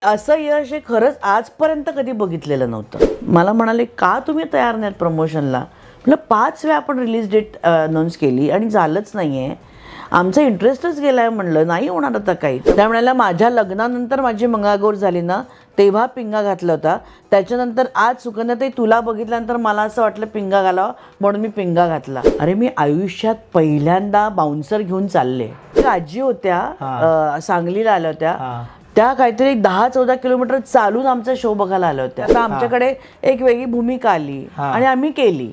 असं यश हे खरंच आजपर्यंत कधी बघितलेलं नव्हतं. मला म्हणाले, "का तुम्ही तयार नाहीत प्रमोशनला?" म्हटलं, "5 वेळा आपण रिलीज डेट अनाउन्स केली आणि झालंच नाही आहे. आमचा इंटरेस्टच गेला आहे." म्हणलं, "नाही होणार आता काही." त्या म्हणाल्या, "माझ्या लग्नानंतर माझी मंगळागौर झाली ना, तेव्हा पिंगा घातला होता. त्याच्यानंतर आज सुकन्याताई तुला बघितल्यानंतर मला असं वाटलं पिंगा घालावा म्हणून मी पिंगा घातला." अरे, मी आयुष्यात पहिल्यांदा बाउन्सर घेऊन चालले. आजी होत्या, सांगलीला आल्या होत्या. त्या काहीतरी 10-14 किलोमीटर चालून आमचा शो बघायला आल्या होत्या. आता आमच्याकडे एक वेगळी भूमिका आली आणि आम्ही केली.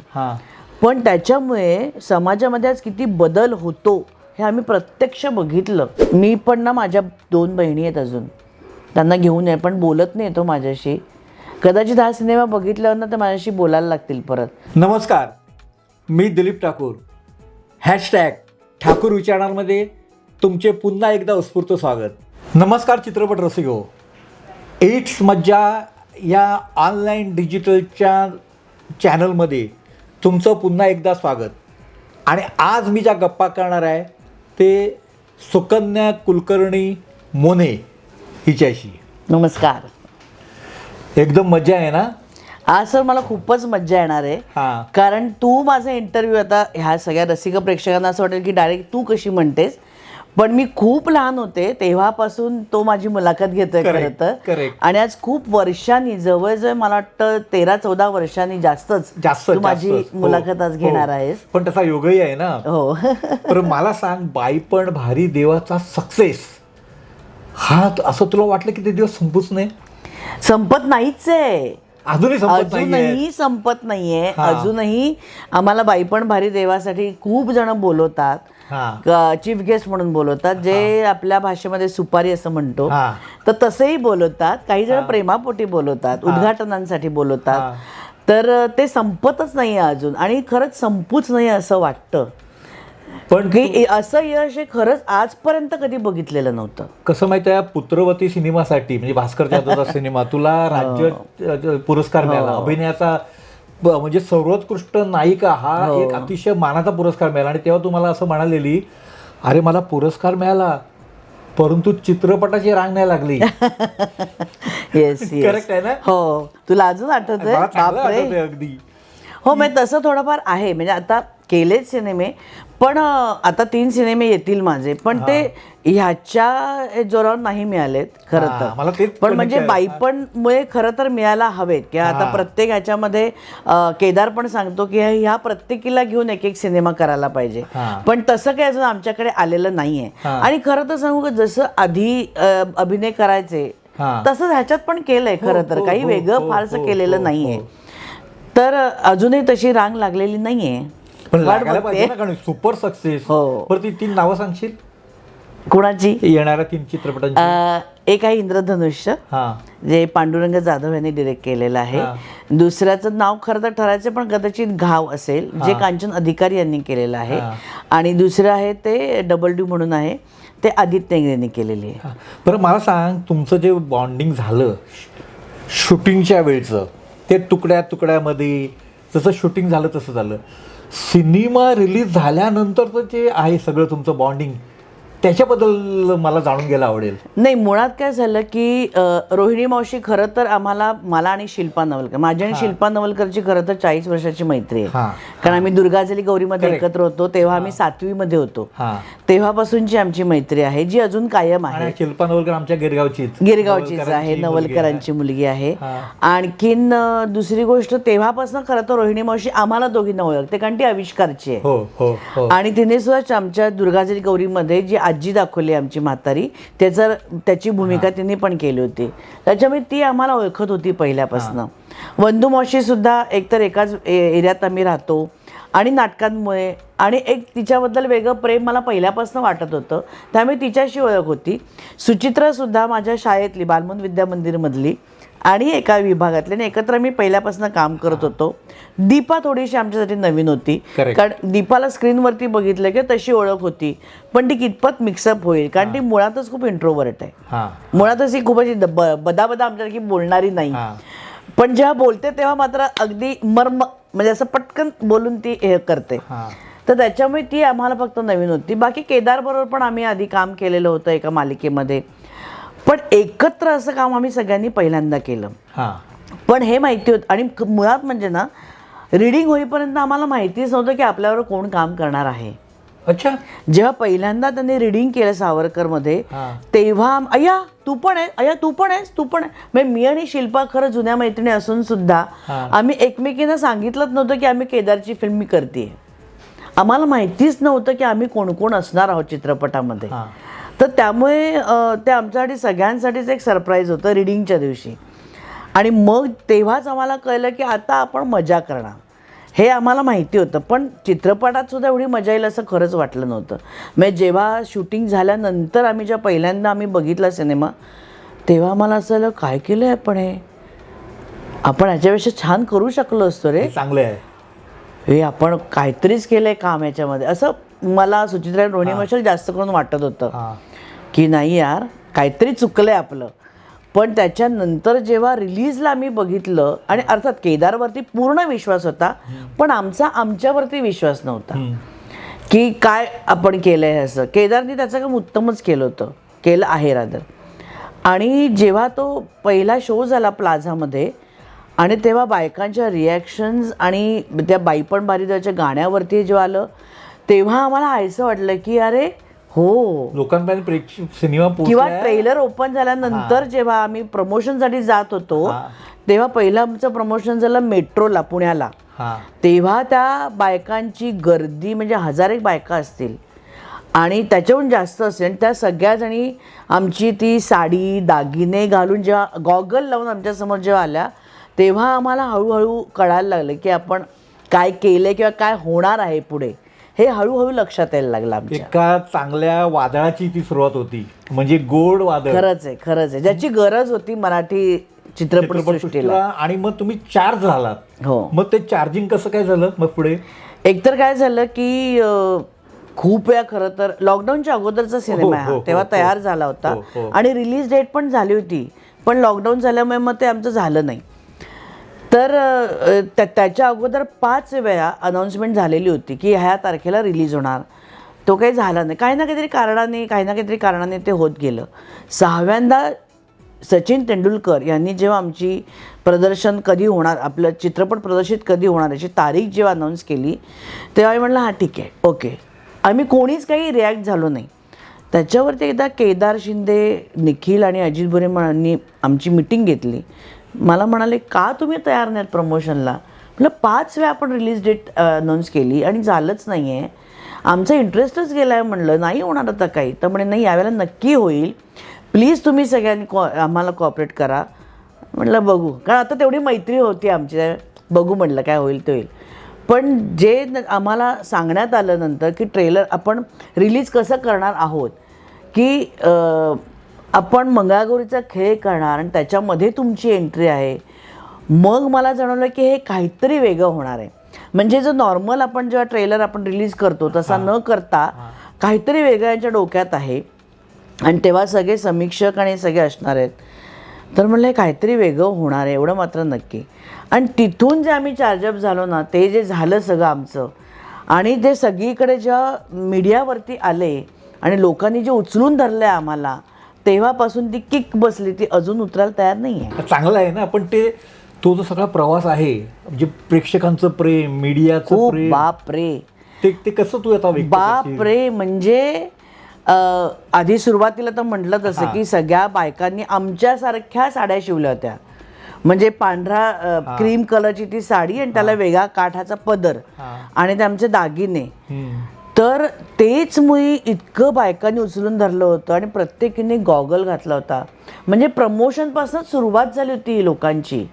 पण त्याच्यामुळे समाजामध्ये आज किती बदल होतो हे आम्ही प्रत्यक्ष बघितलं. मी पण ना, माझ्या 2 बहिणी आहेत अजून, त्यांना घेऊन आहे, पण बोलत नाही तो माझ्याशी. कदाचित हा सिनेमा बघितल्यावर ना तर माझ्याशी बोलायला लागतील परत. नमस्कार, मी दिलीप ठाकूर. हॅशटॅग ठाकूर विचारणारमध्ये तुमचे पुन्हा एकदा उत्स्फूर्त स्वागत. नमस्कार चित्रपट रसिको, इट्स मज्जा या ऑनलाईन डिजिटलच्या चॅनलमध्ये तुमचं पुन्हा एकदा स्वागत. आणि आज मी ज्या गप्पा करणार आहे ते सुकन्या कुलकर्णी मोने हिच्याशी. नमस्कार. एकदम मज्जा आहे ना? आज सर मला खूपच मज्जा येणार आहे. कारण तू माझा इंटरव्ह्यू आता ह्या सगळ्या रसिक प्रेक्षकांना असं वाटेल की डायरेक्ट तू कशी म्हणतेस, पण मी खूप लहान होते तेव्हापासून तो माझी मुलाखत घेतोय खरं तर. आणि आज खूप वर्षांनी, जवळजवळ मला वाटतं 13-14 वर्षांनी जास्तच तू माझी मुलाखत आज घेणार आहेस. पण तसा योगही आहे ना. हो. पण मला सांग, बाईपण भारी देवाचा सक्सेस हा असं तुला वाटलं की ते दिवस संपूच नाही? संपत नाहीच आहे, अजूनही संपत नाहीये. अजूनही आम्हाला बाईपण भारी देवासाठी खूप जण बोलवतात, चीफ गेस्ट म्हणून बोलवतात, जे आपल्या भाषेमध्ये सुपारी असं म्हणतो, तर तसेही बोलवतात. काही जण प्रेमापोटी बोलवतात, उद्घाटनांसाठी बोलवतात. तर ते संपतच नाहीये अजून, आणि खरंच संपूच नाही असं वाटतं. पण की असं यश हे खरंच आजपर्यंत कधी बघितलेलं नव्हतं. कसं माहिती आहे, पुत्रवती सिनेमासाठी म्हणजे भास्कर जाधवचा सिनेमा तुला राज्य पुरस्कार मिळाला अभिनयाचा, म्हणजे सर्वोत्कृष्ट नायिका हा एक अतिशय मानाचा पुरस्कार मिळाला. आणि तेव्हा तुम्हाला असं म्हणालेली, अरे मला पुरस्कार मिळाला परंतु चित्रपटाची रांग नाही लागली. येस, करेक्ट आहे ना? हो. तुला अजून आठवतंय? अगदी. हो, म्हणजे तसं थोडंफार आहे. म्हणजे आता केलेच सिनेमे, पण आता 3 सिनेमे येतील माझे, पण ते ह्याच्या जोरावर नाही मिळालेत खरं तर. पण म्हणजे बाईपणमुळे खरं तर मिळायला हवेत. की आता प्रत्येक ह्याच्यामध्ये केदार पण सांगतो की ह्या प्रत्येकीला घेऊन एक सिनेमा करायला पाहिजे, पण तसं काही अजून आमच्याकडे आलेलं नाहीये. आणि खरं तर सांगू का, जसं आधी अभिनय करायचे तसंच ह्याच्यात पण केलंय खरं तर. काही वेगळं फारसं केलेलं नाहीये, तर अजूनही तशी रांग लागलेली नाहीये. Super success. बरं, ती 3 नावं सांगशील कुणाची? येणाऱ्या 3 चित्रपटांची. एक आहे इंद्रधनुष्य, जे पांडुरंग जाधव यांनी डिरेक्ट केलेलं आहे. दुसऱ्याचं नाव खरं तर ठरायचं, पण कदाचित घाव असेल, जे कांचन अधिकारी यांनी केलेलं आहे. आणि दुसरं आहे ते डबल म्हणून आहे, ते आदित्य यांनी केलेली आहे. बरं, मला सांग, तुमचं जे बॉन्डिंग झालं शूटिंगच्या वेळचं, ते तुकड्या तुकड्यामध्ये जसं शूटिंग झालं तसं झालं, सिनेमा रिलीज झाल्यानंतरचं जे आहे सगळं तुमचं बॉन्डिंग, त्याच्याबद्दल मला जाणून घ्यायला आवडेल. नाही, मुळात काय झालं की रोहिणी मावशी खरं तर मला आणि शिल्पा नवलकर, माझ्या आणि शिल्पा नवलकरची खरं तर 40 वर्षाची मैत्री आहे. कारण आम्ही दुर्गाजली गौरीमध्ये एकत्र होतो, तेव्हा आम्ही 7वी मध्ये होतो. तेव्हापासूनची आमची मैत्री आहे, जी अजून कायम आहे. शिल्पा नवलकर आमच्या गिरगावचीच आहे, नवलकरांची मुलगी आहे. आणखीन दुसरी गोष्ट, तेव्हापासून खरं तर रोहिणी मावशी आम्हाला दोघींना ओळखते, कारण ती आविष्कारची आहे. आणि तिने सुद्धा आमच्या दुर्गाजली गौरीमध्ये जी आजी दाखवली आमची म्हातारी, त्याची भूमिका तिने पण केली होती. त्याच्यामुळे ती आम्हाला ओळखत होती पहिल्यापासून. वंदू मावशी सुद्धा एकतर एकाच एरियात आम्ही राहतो, आणि नाटकांमुळे आणि एक तिच्याबद्दल वेगळं प्रेम मला पहिल्यापासून वाटत होतं, त्यामुळे तिच्याशी ओळख होती. सुचित्रा सुद्धा माझ्या शाळेतली, बालमन विद्या मंदिरमधली आणि एका विभागातले, आणि एकत्र मी पहिल्यापासून काम करत होतो. दीपा थोडीशी आमच्यासाठी नवीन होती, कारण दीपाला स्क्रीनवरती बघितलं की तशी ओळख होती, पण ती कितपत मिक्सअप होईल, कारण ती मुळातच खूप इंट्रोवर्ट आहे. मुळातच ही खूप अशी बदा आमच्यासारखी बोलणारी नाही, पण जेव्हा बोलते तेव्हा मात्र अगदी मर्म, म्हणजे असं पटकन बोलून ती हे करते. तर त्याच्यामुळे ती आम्हाला फक्त नवीन होती. बाकी केदार बरोबर पण आम्ही आधी काम केलेलं होतं एका मालिकेमध्ये. पण एकत्र असं काम आम्ही सगळ्यांनी पहिल्यांदा केलं. पण हे माहिती होतं आणि मुळात म्हणजे ना रीडिंग होईपर्यंत आम्हाला माहितीच नव्हतं की आपल्यावर कोण काम करणार आहे. अच्छा. जेव्हा पहिल्यांदा त्यांनी रीडिंग केलं सावरकरमध्ये तेव्हा अय्या तू पण आहे, अय्या तू पण आहेस, तू पण आहे. म्हणजे मी आणि शिल्पा खरं जुन्या मैत्रिणी असून सुद्धा आम्ही एकमेकींना सांगितलंच नव्हतं की आम्ही केदारची फिल्म मी करते. आम्हाला माहितीच नव्हतं की आम्ही कोण कोण असणार आहोत चित्रपटामध्ये. तर त्यामुळे ते आमच्यासाठी सगळ्यांसाठीच एक सरप्राईज होतं रीडिंगच्या दिवशी. आणि मग तेव्हाच आम्हाला कळलं की आता आपण मजा करणार, हे आम्हाला माहिती होतं. पण चित्रपटात सुद्धा एवढी मजा येईल असं खरंच वाटलं नव्हतं. म्हणजे जेव्हा शूटिंग झाल्यानंतर आम्ही पहिल्यांदा आम्ही बघितला सिनेमा तेव्हा मला असं झालं काय केलं आहे आपण, हे आपण ह्याच्यापेक्षा छान करू शकलो असतो रे, चांगलं आहे हे आपण काहीतरीच केलं आहे काम ह्याच्यामध्ये, असं मला सुचित्रा आणि रोहिणी मशाल जास्त करून वाटत होतं की नाही यार काहीतरी चुकलं आहे आपलं. पण त्याच्यानंतर जेव्हा रिलीजला आम्ही बघितलं आणि अर्थात केदारवरती पूर्ण विश्वास होता पण आमच्यावरती विश्वास नव्हता की काय आपण केलं आहे असं. केदारनी त्याचं काम उत्तमच केलं आहे रादर. आणि जेव्हा तो पहिला शो झाला प्लाझामध्ये आणि तेव्हा बायकांच्या रिॲक्शन्स आणि त्या बाई पण बारीदाच्या गाण्यावरती जेव्हा आलं तेव्हा आम्हाला आयसं वाटलं की अरे हो, लोकांपर्यंत सिनेमा किंवा ट्रेलर ओपन झाल्यानंतर जेव्हा आम्ही प्रमोशनसाठी जात होतो तेव्हा पहिलं आमचं प्रमोशन झालं मेट्रोला पुण्याला. तेव्हा त्या बायकांची गर्दी म्हणजे 1000 बायका असतील आणि त्याच्याहून जास्त असेल. त्या सगळ्याजणी आमची ती साडी दागिने घालून जेव्हा गॉगल लावून आमच्यासमोर जेव्हा आल्या तेव्हा आम्हाला हळूहळू कळायला लागलं की आपण काय केलं किंवा काय होणार आहे पुढे हे हळूहळू लक्षात यायला लागलं आमच्या. एका चांगल्या वादळाची ती सुरुवात होती, म्हणजे गोड वादळ. खरंच आहे ज्याची गरज होती मराठी चित्रपटसृष्टीला. आणि मग तुम्ही चार्ज झालात. हो. मग ते चार्जिंग कसं काय झालं मग पुढे? एकतर काय झालं की खूप वेळा खरं तर लॉकडाऊनच्या अगोदरचा सिनेमा आहे तेव्हा तयार झाला होता आणि रिलीज डेट पण झाली होती. पण लॉकडाऊन झाल्यामुळे मग ते आमचं झालं नाही. तर त्याच्या अगोदर 5 वेळा अनाऊन्समेंट झालेली होती की ह्या तारखेला रिलीज होणार. तो काही झाला नाही, काही ना काहीतरी कारणाने ते होत गेलं. 6व्यांदा सचिन तेंडुलकर यांनी जेव्हा आमची प्रदर्शन कधी होणार, आपलं चित्रपट प्रदर्शित कधी होणार याची तारीख जेव्हा अनाऊन्स केली तेव्हा मी म्हटलं हां ठीक आहे ओके. आम्ही कोणीच काही रिॲक्ट झालो नाही. त्याच्यावरती एकदा केदार शिंदे, निखिल आणि अजित बुरेमांनी आमची मिटिंग घेतली. मला म्हणाले का तुम्ही तयार नाहीत प्रमोशनला. म्हटलं 5 वेळा आपण रिलीज डेट अनाऊन्स केली आणि झालंच नाही आहे, आमचा इंटरेस्टच गेला आहे. म्हणलं नाही होणार आता काही. तर म्हणे नाही यावेळेला नक्की होईल, प्लीज तुम्ही सगळ्यांनी आम्हाला कॉपरेट करा. म्हटलं बघू, कारण आता तेवढी मैत्री होती आमची, बघू म्हटलं काय होईल ते होईल. पण जे आम्हाला सांगण्यात आलं नंतर की ट्रेलर आपण रिलीज कसं करणार आहोत की आपण मंगळागौरीचा खेळ करणार आणि त्याच्यामध्ये तुमची एंट्री आहे. मग मला जाणवलं की हे काहीतरी वेगळं होणार आहे. म्हणजे जो नॉर्मल आपण जेव्हा ट्रेलर आपण रिलीज करतो तसा न करता काहीतरी वेगळं यांच्या डोक्यात आहे. आणि तेव्हा सगळे समीक्षक आणि सगळे असणार आहेत. तर म्हणलं हे काहीतरी वेगळं होणार आहे एवढं मात्र नक्की. आणि तिथून जे आम्ही चार्जअप झालो ना ते जे झालं सगळं आमचं आणि ते सगळीकडे जेव्हा मीडियावरती आले आणि लोकांनी जे उचलून धरलं आहे आम्हाला तेव्हापासून ती किक बसली, ती अजून उतरायला तयार नाही आहे. चांगलं आहे ना. पण तो जो सगळा प्रवास आहे म्हणजे प्रेक्षकांचं प्रेम, मीडियाचं प्रेम, बाप रे ते कसं तू आता बाप रे. म्हणजे आधी सुरुवातीला तर म्हटलं तसं की सगळ्या बायकांनी आमच्यासारख्या साड्या शिवल्या होत्या. म्हणजे पांढरा क्रीम कलरची ती साडी आणि त्याला वेगळा काठाचा पदर आणि ते आमचे दागिने. तर तेच मुळी इतकं बायकांनी उचलून धरलं होतं आणि प्रत्येकीने गॉगल घातला होता. म्हणजे प्रमोशनपासून सुरुवात झाली होती लोकांची.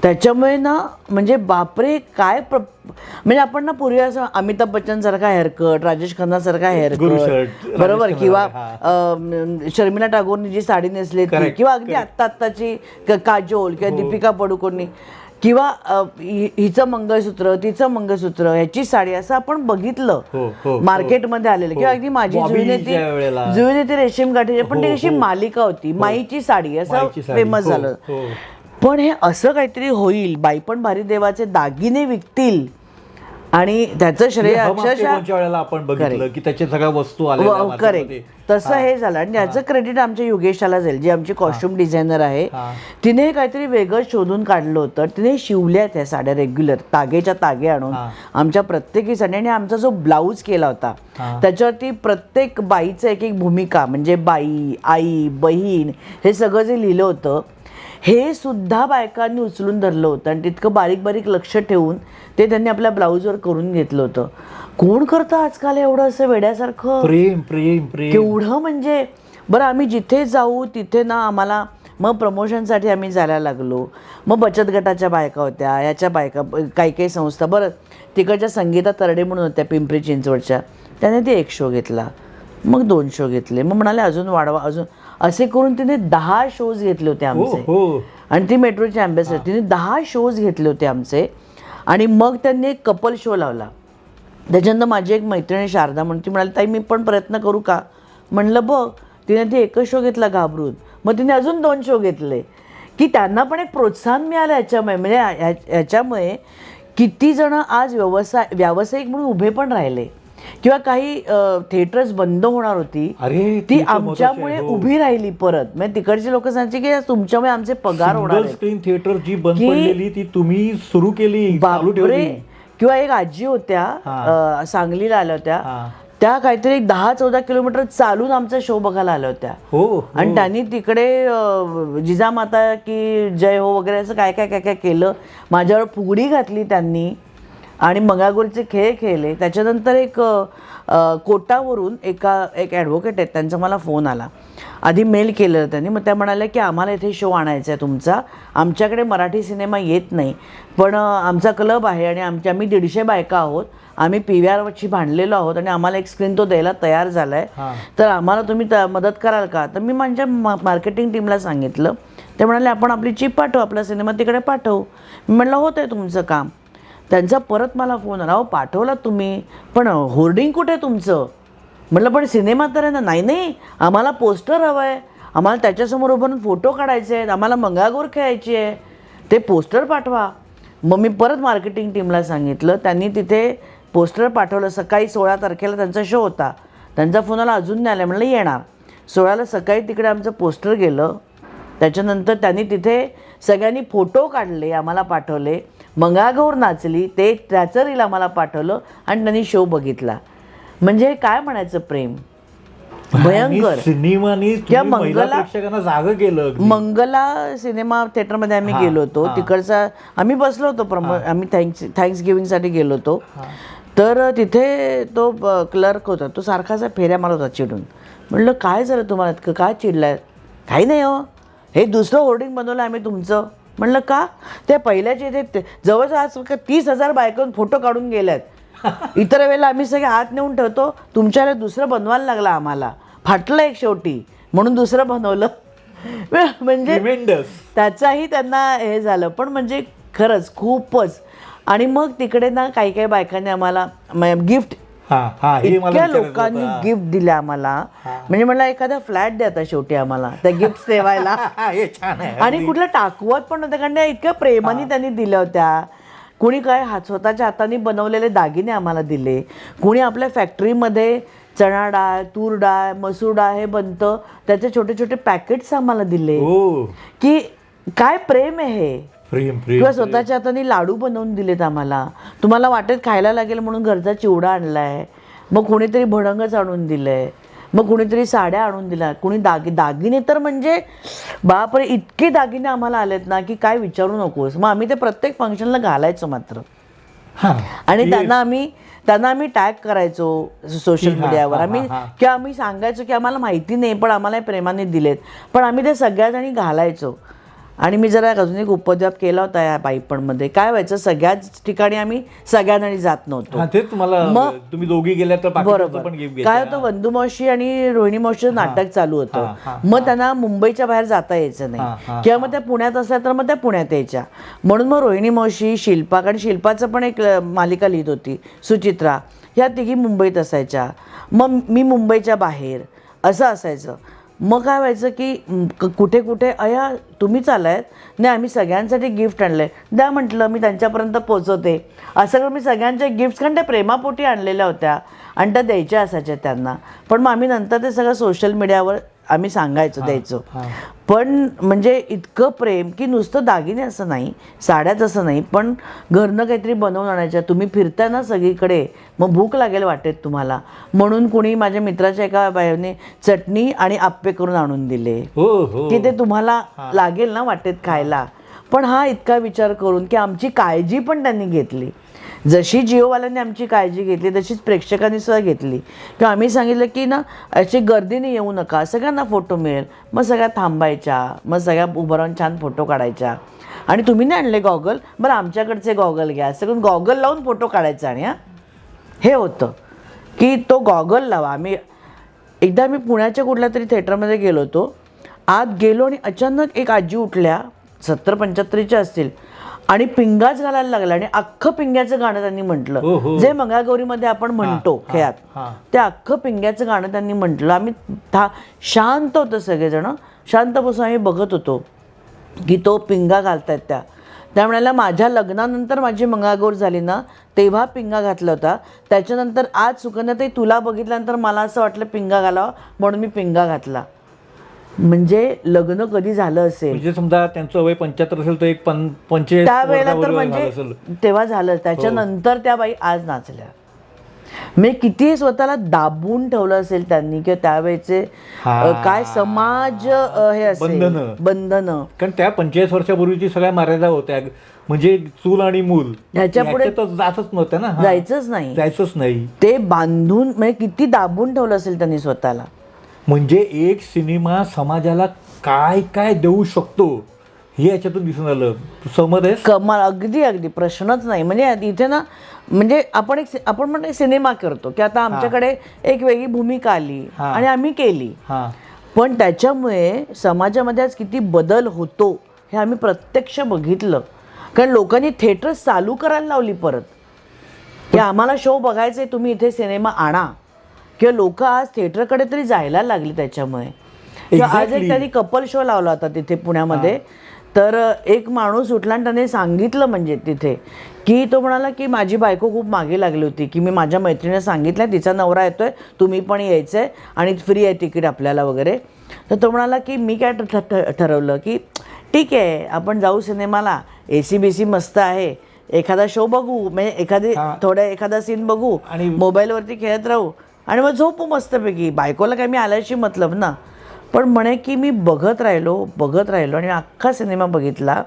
त्याच्यामुळे ना म्हणजे बापरे काय म्हणजे आपण ना पूर्वी असं अमिताभ बच्चनसारखा हेअरकट, राजेश खन्नासारखा हेअरकट बरोबर, किंवा शर्मिला टागोरनी जी साडी नेसली ती, किंवा अगदी आत्ताची काजोल किंवा दीपिका पडुकोननी, किंवा हिचं मंगळसूत्र तिचं मंगळसूत्र ह्याची साडी असं आपण बघितलं मार्केटमध्ये आलेलं. किंवा अगदी माझी जुळी ती रेशीम गाठी, पण ती अशी मालिका होती, माईची साडी असं फेमस झालं. पण हे असं काहीतरी होईल, बाई पण भारी देवाचे दागिने विकतील आणि त्याचं श्रेय अक्षरशः आपण बघितलं की त्याच्या सगळ्या वस्तू आल्या. करेक्ट. तसं हे झालं. आणि याचं क्रेडिट आमच्या योगेशाला जाईल, जी आमची कॉस्ट्युम डिझायनर आहे. तिने काहीतरी वेगळं शोधून काढलं होतं. तिने शिवल्या त्या साड्या रेग्युलर तागेच्या तागे आणून आमच्या प्रत्येकी साडी. आणि आमचा जो ब्लाऊज केला होता त्याच्यावरती प्रत्येक बाईचं एक एक भूमिका, म्हणजे बाई, आई, बहीण, हे सगळं जे लिहिलं होतं हे सुद्धा बायकांनी उचलून धरलं होतं. आणि तितकं बारीक बारीक लक्ष ठेवून ते त्यांनी आपल्या ब्लाऊजवर करून घेतलं होतं. कोण करतं आजकाल एवढं असं वेड्यासारखं? प्रेम प्रेम प्रेम केवढं म्हणजे. बरं, आम्ही जिथे जाऊ तिथे ना आम्हाला मग प्रमोशनसाठी आम्ही जायला लागलो. मग बचत गटाच्या बायका होत्या, याच्या बायका, काही काही संस्था, बरं तिकडच्या संगीता तरडे म्हणून होत्या पिंपरी चिंचवडच्या, त्याने ते 1 शो घेतला, मग 2 शो घेतले, मग म्हणाले अजून वाढवा अजून, असे करून तिने 10 शोज घेतले होते आमचे. आणि ती मेट्रोची अँबॅसेडर, तिने 10 शोज घेतले होते आमचे. आणि मग त्यांनी एक कपल शो लावला. त्याच्यानंतर माझी एक मैत्रिणी शारदा म्हणून, ती म्हणाली ताई मी पण प्रयत्न करू का? म्हणलं बघ. तिने ती 1 शो घेतला घाबरून, मग तिने अजून 2 शो घेतले, की त्यांना पण एक प्रोत्साहन मिळालं याच्यामुळे. म्हणजे ह्याच्यामुळे किती जण आज व्यावसायिक म्हणून उभे पण राहिले. किंवा काही थिएटर्स बंद होणार होती, ती आमच्यामुळे उभी राहिली परत. म्हणजे तिकडचे लोक सांगायचे की तुमच्यामुळे आमचे पगार होणार. स्क्रीन थिएटर जी बंद पडलेली ती तुम्ही सुरू केली, चालू ठेवली. किंवा एक आजी होत्या सांगलीला आल्या होत्या, त्या काहीतरी 10-14 किलोमीटर चालून आमचा शो बघायला आल्या होत्या. आणि त्यांनी तिकडे जिजामाता की जय हो वगैरे असं काय काय काय काय केलं. माझ्यावर फुगडी घातली त्यांनी आणि मंगळागौरीचे खेळ खेळले. त्याच्यानंतर एक कोटावरून एक ॲडव्होकेट आहेत, त्यांचा मला फोन आला. आधी मेल केलं त्यांनी, मग त्या म्हणाल्या की आम्हाला इथे शो आणायचा आहे तुमचा, आमच्याकडे मराठी सिनेमा येत नाही, पण आमचा क्लब आहे आणि आम्ही 150 बायका आहोत, आम्ही PVRवरची भांडलेलो आहोत आणि आम्हाला एक स्क्रीन तो द्यायला तयार झाला आहे, तर आम्हाला तुम्ही मदत कराल का? तर मी माझ्या मार्केटिंग टीमला सांगितलं. ते म्हणाले आपण आपली चिप पाठवू, आपला सिनेमा तिकडे पाठवू. मी म्हटलं होतं आहे तुमचं काम. त्यांचा परत मला फोन आला, हो पाठवला तुम्ही, पण होर्डिंग कुठे आहे तुमचं? म्हटलं पण सिनेमा तर आहे ना. नाही, आम्हाला पोस्टर हवं आहे, आम्हाला त्याच्यासमोर उभं फोटो काढायचे आहेत, आम्हाला मंगळागौर खेळायची आहे, ते पोस्टर पाठवा. मग मी परत मार्केटिंग टीमला सांगितलं, त्यांनी तिथे पोस्टर पाठवलं. सकाळी 16 तारखेला त्यांचा शो होता, त्यांचा फोन आला अजून नाही आला. म्हणलं येणार. 16ला सकाळी तिकडे आमचं पोस्टर गेलं. त्याच्यानंतर त्यांनी तिथे सगळ्यांनी फोटो काढले, आम्हाला पाठवले, मंगळागौर नाचली, ते त्याचं रील आम्हाला पाठवलं आणि त्यांनी शो बघितला. म्हणजे काय म्हणायचं प्रेम, भयंकर. सिनेमानी प्रेक्षकांना जाग केलं. मंगला सिनेमा थिएटरमध्ये आम्ही गेलो होतो. तिकडचा आम्ही बसलो होतो, आम्ही थँक्स गिव्हिंगसाठी गेलो होतो. तर तिथे तो क्लर्क होता, तो सारखासा फेऱ्या मारत होता चिडून. म्हटलं काय झालं तुम्हाला इतकं, काय चिडलाय? काही नाही हो, हे दुसरं होर्डिंग बनवलं आम्ही तुमचं. म्हणलं का? ते पहिल्याचे इथे जवळजवळ आज 30,000 बायकांनी फोटो काढून गेल्यात. इतर वेळेला आम्ही सगळे हात नेऊन ठेवतो, तुमच्याला दुसरं बनवायला लागलं आम्हाला, फाटलं एक शेवटी म्हणून दुसरं बनवलं. म्हणजे त्याचाही त्यांना हे झालं. पण म्हणजे खरंच खूपच. आणि मग तिकडे ना काही काही बायकांनी आम्हाला गिफ्ट, इतक्या लोकांनी गिफ्ट दिल्या आम्हाला. म्हणजे म्हटलं एखादा फ्लॅट द्या आता शेवटी आम्हाला त्या गिफ्ट ठेवायला. आणि कुठलं टाकवत पण नव्हतं, कारण त्या इतक्या प्रेमाने त्यांनी दिल्या होत्या. कुणी काय स्वतःच्या हाताने बनवलेले दागिने आम्हाला दिले, कुणी आपल्या फॅक्टरीमध्ये चणा डाळ, तूर डाळ, मसूर डाळ हे बनतं त्याचे छोटे छोटे पॅकेट्स आम्हाला दिले. की काय प्रेम आहे हे. किंवा स्वतःच्या हाताने लाडू बनवून दिलेत आम्हाला. तुम्हाला वाटेत खायला लागेल म्हणून घरचा चिवडा आणलाय, मग कुणीतरी भडंगच आणून दिलंय, मग कुणीतरी साड्या आणून दिल्या, कुणी दागिने तर म्हणजे बापरे इतके दागिने आम्हाला आलेत ना की काय विचारू नकोस. मग आम्ही ते प्रत्येक फंक्शनला घालायचो मात्र. आणि त्यांना आम्ही टॅग करायचो सोशल मीडियावर. आम्ही सांगायचो की आम्हाला माहिती नाही पण आम्हाला प्रेमाने दिलेत, पण आम्ही ते सगळ्याजणी घालायचो. आणि मी जरा अजून एक उपद्व्याप केला होता या बाईपणमध्ये. काय व्हायचं, सगळ्याच ठिकाणी आम्ही सगळ्याजणी जात नव्हतो. मग तुम्ही दोघी गेल्या तर बरोबर काय होतं, वंदू मावशी आणि रोहिणी मावशीचं नाटक चालू होतं. मग त्यांना मुंबईच्या बाहेर जाता यायचं नाही, किंवा मग त्या पुण्यात असल्या तर मग त्या पुण्यात यायच्या. म्हणून मग रोहिणी मावशी, शिल्पा, कारण शिल्पाचं पण एक मालिका लिहित होती सुचित्रा, ह्या तिघी मुंबईत असायच्या. मग मी मुंबईच्या बाहेर असं असायचं. मग काय व्हायचं की कुठे कुठे अया तुम्हीच आलायत, नाही आम्ही सगळ्यांसाठी गिफ्ट आणलंय, द्या म्हटलं मी त्यांच्यापर्यंत पोचवते. असं करून मी सगळ्यांच्या गिफ्ट्स, कारण त्या प्रेमापोटी आणलेल्या होत्या आणि त्या द्यायच्या असायच्या त्यांना. पण मग आम्ही नंतर ते सगळं सोशल मीडियावर आम्ही सांगायचो, द्यायचो. पण म्हणजे इतकं प्रेम की नुसतं दागिने असं नाही, साड्याच असं नाही, पण घरनं काहीतरी बनवून आणायच्या. तुम्ही फिरताय ना सगळीकडे, मग भूक लागेल वाटेत तुम्हाला, म्हणून कुणी माझ्या मित्राच्या एका बाईने चटणी आणि आप्पे करून आणून दिले की ते तुम्हाला लागेल ना वाटेत खायला. पण हा इतका विचार करून की आमची काळजी पण त्यांनी घेतली. जशी जिओवाल्यांनी आमची काळजी घेतली तशीच प्रेक्षकांनी सुद्धा घेतली. की आम्ही सांगितलं की ना अशी गर्दीने येऊ नका, सगळ्यांना फोटो मिळेल. मग सगळ्या थांबायच्या, मग सगळ्या उभं राहून छान फोटो काढायच्या. आणि तुम्ही नाही आणले गॉगल, बरं आमच्याकडचे गॉगल घ्या, सगळं गॉगल लावून फोटो काढायचा. आणि हे होतं की तो गॉगल लावा. एकदा मी पुण्याच्या कुठल्या तरी थिएटरमध्ये गेलो होतो, आत गेलो आणि अचानक एक आजी उठल्या, 70-75च्या असतील, आणि पिंगाच घालायला लागला. आणि अख्खं पिंग्याचं गाणं त्यांनी म्हटलं, जे मंगळागौरीमध्ये आपण म्हणतो खेळात, ते अख्खं पिंग्याचं गाणं त्यांनी म्हटलं. आम्ही शांत होतो, सगळेजण शांत बसून आम्ही बघत होतो की तो पिंगा घालतायत. त्या म्हणाल्या माझ्या लग्नानंतर माझी मंगळागौर झाली ना तेव्हा पिंगा घातला होता, त्याच्यानंतर आज सुकन्याताई तुला बघितल्यानंतर मला असं वाटलं पिंगा घालावा, म्हणून मी पिंगा घातला. म्हणजे लग्न कधी झालं असेल, म्हणजे समजा त्यांचं वय 75 असेल तर एक 45 त्यावेळेला तर म्हणजे तेव्हा झालं. त्याच्यानंतर त्या बाई आज नाचल्या. मी किती स्वतःला दाबून ठेवलं असेल त्यांनी, किंवा त्यावेळेचे काय समाज हे असेल बंधनं. कारण त्या 45 वर्षापूर्वीची सगळ्या मर्यादा होत्या, म्हणजे चूल आणि मूल ह्याच्या पुढे जातच नव्हत्या ना, जायचंच नाही. ते बांधून म्हणजे किती दाबून ठेवलं असेल त्यांनी स्वतःला. म्हणजे एक सिनेमा समाजाला काय काय देऊ शकतो हे याच्यातून दिसून आलं. सहमत आहे? कमाल, अगदी अगदी प्रश्नच नाही. म्हणजे इथे ना, म्हणजे आपण म्हणतो सिनेमा करतो की आता आमच्याकडे एक वेगळी भूमिका आली आणि आम्ही केली, पण त्याच्यामुळे समाजामध्ये आज किती बदल होतो हे आम्ही प्रत्यक्ष बघितलं. कारण लोकांनी थिएटर चालू करायला लावली परत, की आम्हाला शो बघायचे, तुम्ही इथे सिनेमा आणा. किंवा लोक आज थिएटरकडे तरी जायला लागली त्याच्यामुळे. आज एक त्यांनी कपल शो लावला होता तिथे पुण्यामध्ये, तर एक माणूस उठला आणि त्याने सांगितलं म्हणजे तिथे की तो म्हणाला की माझी बायको खूप मागे लागली होती, की मी माझ्या मैत्रिणीने सांगितलं तिचा नवरा येतोय, तुम्ही पण यायचं आहे आणि फ्री आहे तिकीट आपल्याला वगैरे. तर तो म्हणाला की मी काय ठरवलं की ठीक आहे आपण जाऊ सिनेमाला, AC BC मस्त आहे, एखादा शो बघू, म्हणजे एखादा सीन बघू आणि मोबाईलवरती खेळत राहू आणि मग झोपू मस्तपैकी. बायकोला काय मी आल्याशी मतलब ना. पण म्हणे की मी बघत राहिलो आणि अख्खा सिनेमा बघितला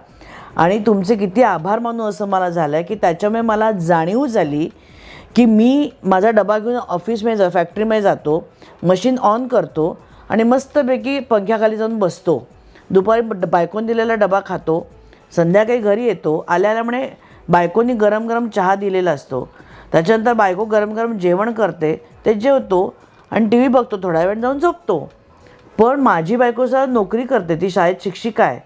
आणि तुमचे किती आभार मानू असं मला झालं की त्याच्यामुळे मला जाणीव झाली की मी माझा डबा घेऊन ऑफिसमध्ये फॅक्टरीमध्ये जातो, मशीन ऑन करतो आणि मस्तपैकी पंख्याखाली जाऊन बसतो, दुपारी बायकोने दिलेला डबा खातो, संध्याकाळी घरी येतो, आल्याला म्हणे बायकोनी गरम गरम चहा दिलेला असतो, त्याच्यानंतर बायको गरम गरम जेवण करते, ते जेवतो आणि TV बघतो, थोडा वेळ जाऊन झोपतो. पण माझी बायको नोकरी करते, ती शाळेत शिक्षिका आहे,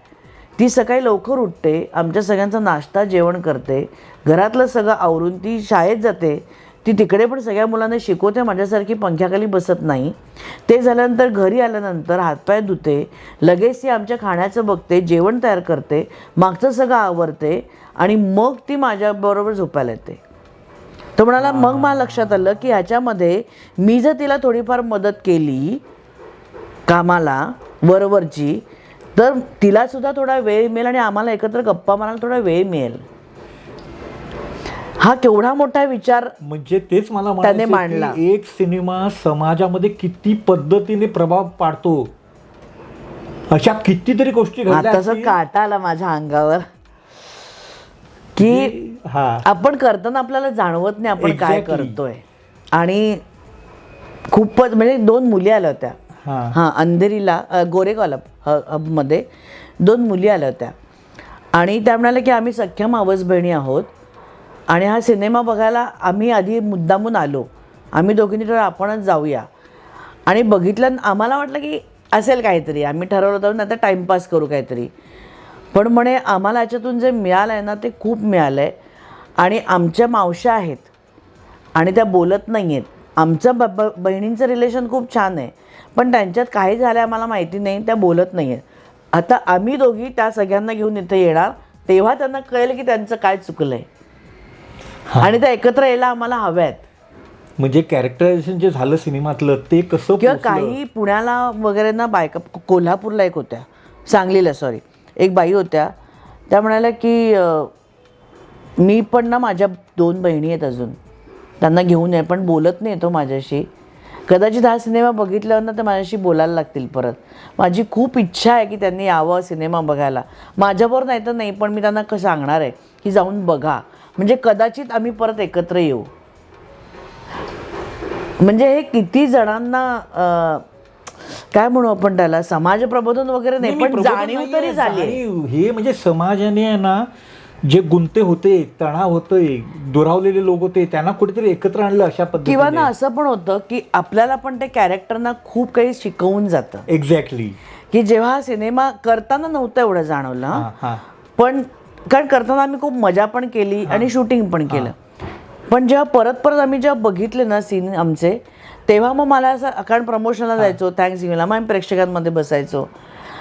ती सकाळी लवकर उठते, आमच्या सगळ्यांचा नाश्ता जेवण करते, घरातलं सगळं आवरून ती शाळेत जाते, ती तिकडे पण सगळ्या मुलांना शिकवते, माझ्यासारखी पंख्याखाली बसत नाही. ते झाल्यानंतर घरी आल्यानंतर हातपाय धुते, लगेच ती आमच्या खाण्याचं बघते, जेवण तयार करते, मागचं सगळं आवरते आणि मग ती माझ्याबरोबर झोपायला येते. तो म्हणाला मग मला लक्षात आलं की ह्याच्यामध्ये मी जर तिला थोडीफार मदत केली कामाला वरवरची, तर तिलासुद्धा थोडा वेळ मिळेल आणि आम्हाला एकत्र गप्पा मारायला थोडा वेळ मिळेल. हा केवढा मोठा विचार म्हणजे तेच मला त्याने मांडला. एक सिनेमा समाजामध्ये किती पद्धतीने प्रभाव पाडतो, अशा कितीतरी गोष्टी घडल्या. तसं काटा आला माझ्या अंगावर की आपण करताना आपल्याला जाणवत नाही आपण काय करतोय. आणि खूपच म्हणजे 2 मुली आल्या होत्या अंधेरीला, गोरेगावला मध्ये 2 मुली आल्या होत्या आणि त्या म्हणाल्या की आम्ही सख्या मावस बहिणी आहोत आणि हा सिनेमा बघायला आम्ही आधी मुद्दामून आलो, आम्ही दोघींनी ठरवलं आपणच जाऊया. आणि बघितलं आम्हाला वाटलं की असेल काहीतरी, आम्ही ठरवलं होतं ना आता टाईमपास करू काहीतरी. पण म्हणे आम्हाला याच्यातून जे मिळालं आहे ना ते खूप मिळालं आहे आणि आमच्या मावश्या आहेत आणि त्या बोलत नाही आहेत, आमचं बहिणींचं रिलेशन खूप छान आहे, पण त्यांच्यात काही झालं आम्हाला माहिती नाही, त्या बोलत नाही आहेत. आता आम्ही दोघी त्या सगळ्यांना घेऊन इथे येणार, तेव्हा त्यांना कळेल की त्यांचं काय चुकलं आहे आणि त्या एकत्र यायला आम्हाला हव्यात. म्हणजे कॅरेक्टरायझेशन जे झालं सिनेमातलं ते कसं किंवा पोचलं? काही पुण्याला वगैरे ना बायका, कोल्हापूरला एक होत्या, सांगलीला सॉरी, एक बाई होत्या, त्या म्हणाल्या की मी पण ना, माझ्या 2 बहिणी आहेत अजून, त्यांना घेऊन आहे, पण बोलत नाही तो माझ्याशी. कदाचित हा सिनेमा बघितल्यावर ना तर माझ्याशी बोलायला लागतील परत. माझी खूप इच्छा आहे की त्यांनी यावं सिनेमा बघायला. माझ्याबरोबर नाही तर नाही, पण मी त्यांना सांगणार आहे की जाऊन बघा, म्हणजे कदाचित आम्ही परत एकत्र येऊ. म्हणजे हे किती जणांना काय म्हणू आपण त्याला, समाज प्रबोधन वगैरे नाही, पण जाणीव तरी झाली. हे म्हणजे समाजाने आहे ना, जे गुंते होते, तणाव होते, दुरावलेले लोक होते, त्यांना कुठेतरी एकत्र आणलं अशा पद्धतीने. किंवा ना असं पण होतं की आपल्याला पण ते कॅरेक्टरना खूप काही शिकवून जातं. एक्झॅक्टली. की जेव्हा सिनेमा करताना नव्हतं एवढं जाणवलं, पण कारण करताना आम्ही खूप मजा पण केली आणि शूटिंग पण केलं, पण जेव्हा परत परत आम्ही जेव्हा बघितले ना सीन आमचे, तेव्हा मग मला असं, कारण प्रमोशनला जायचो, थँक्सगिव्हिंगला, मग आम्ही प्रेक्षकांमध्ये बसायचो,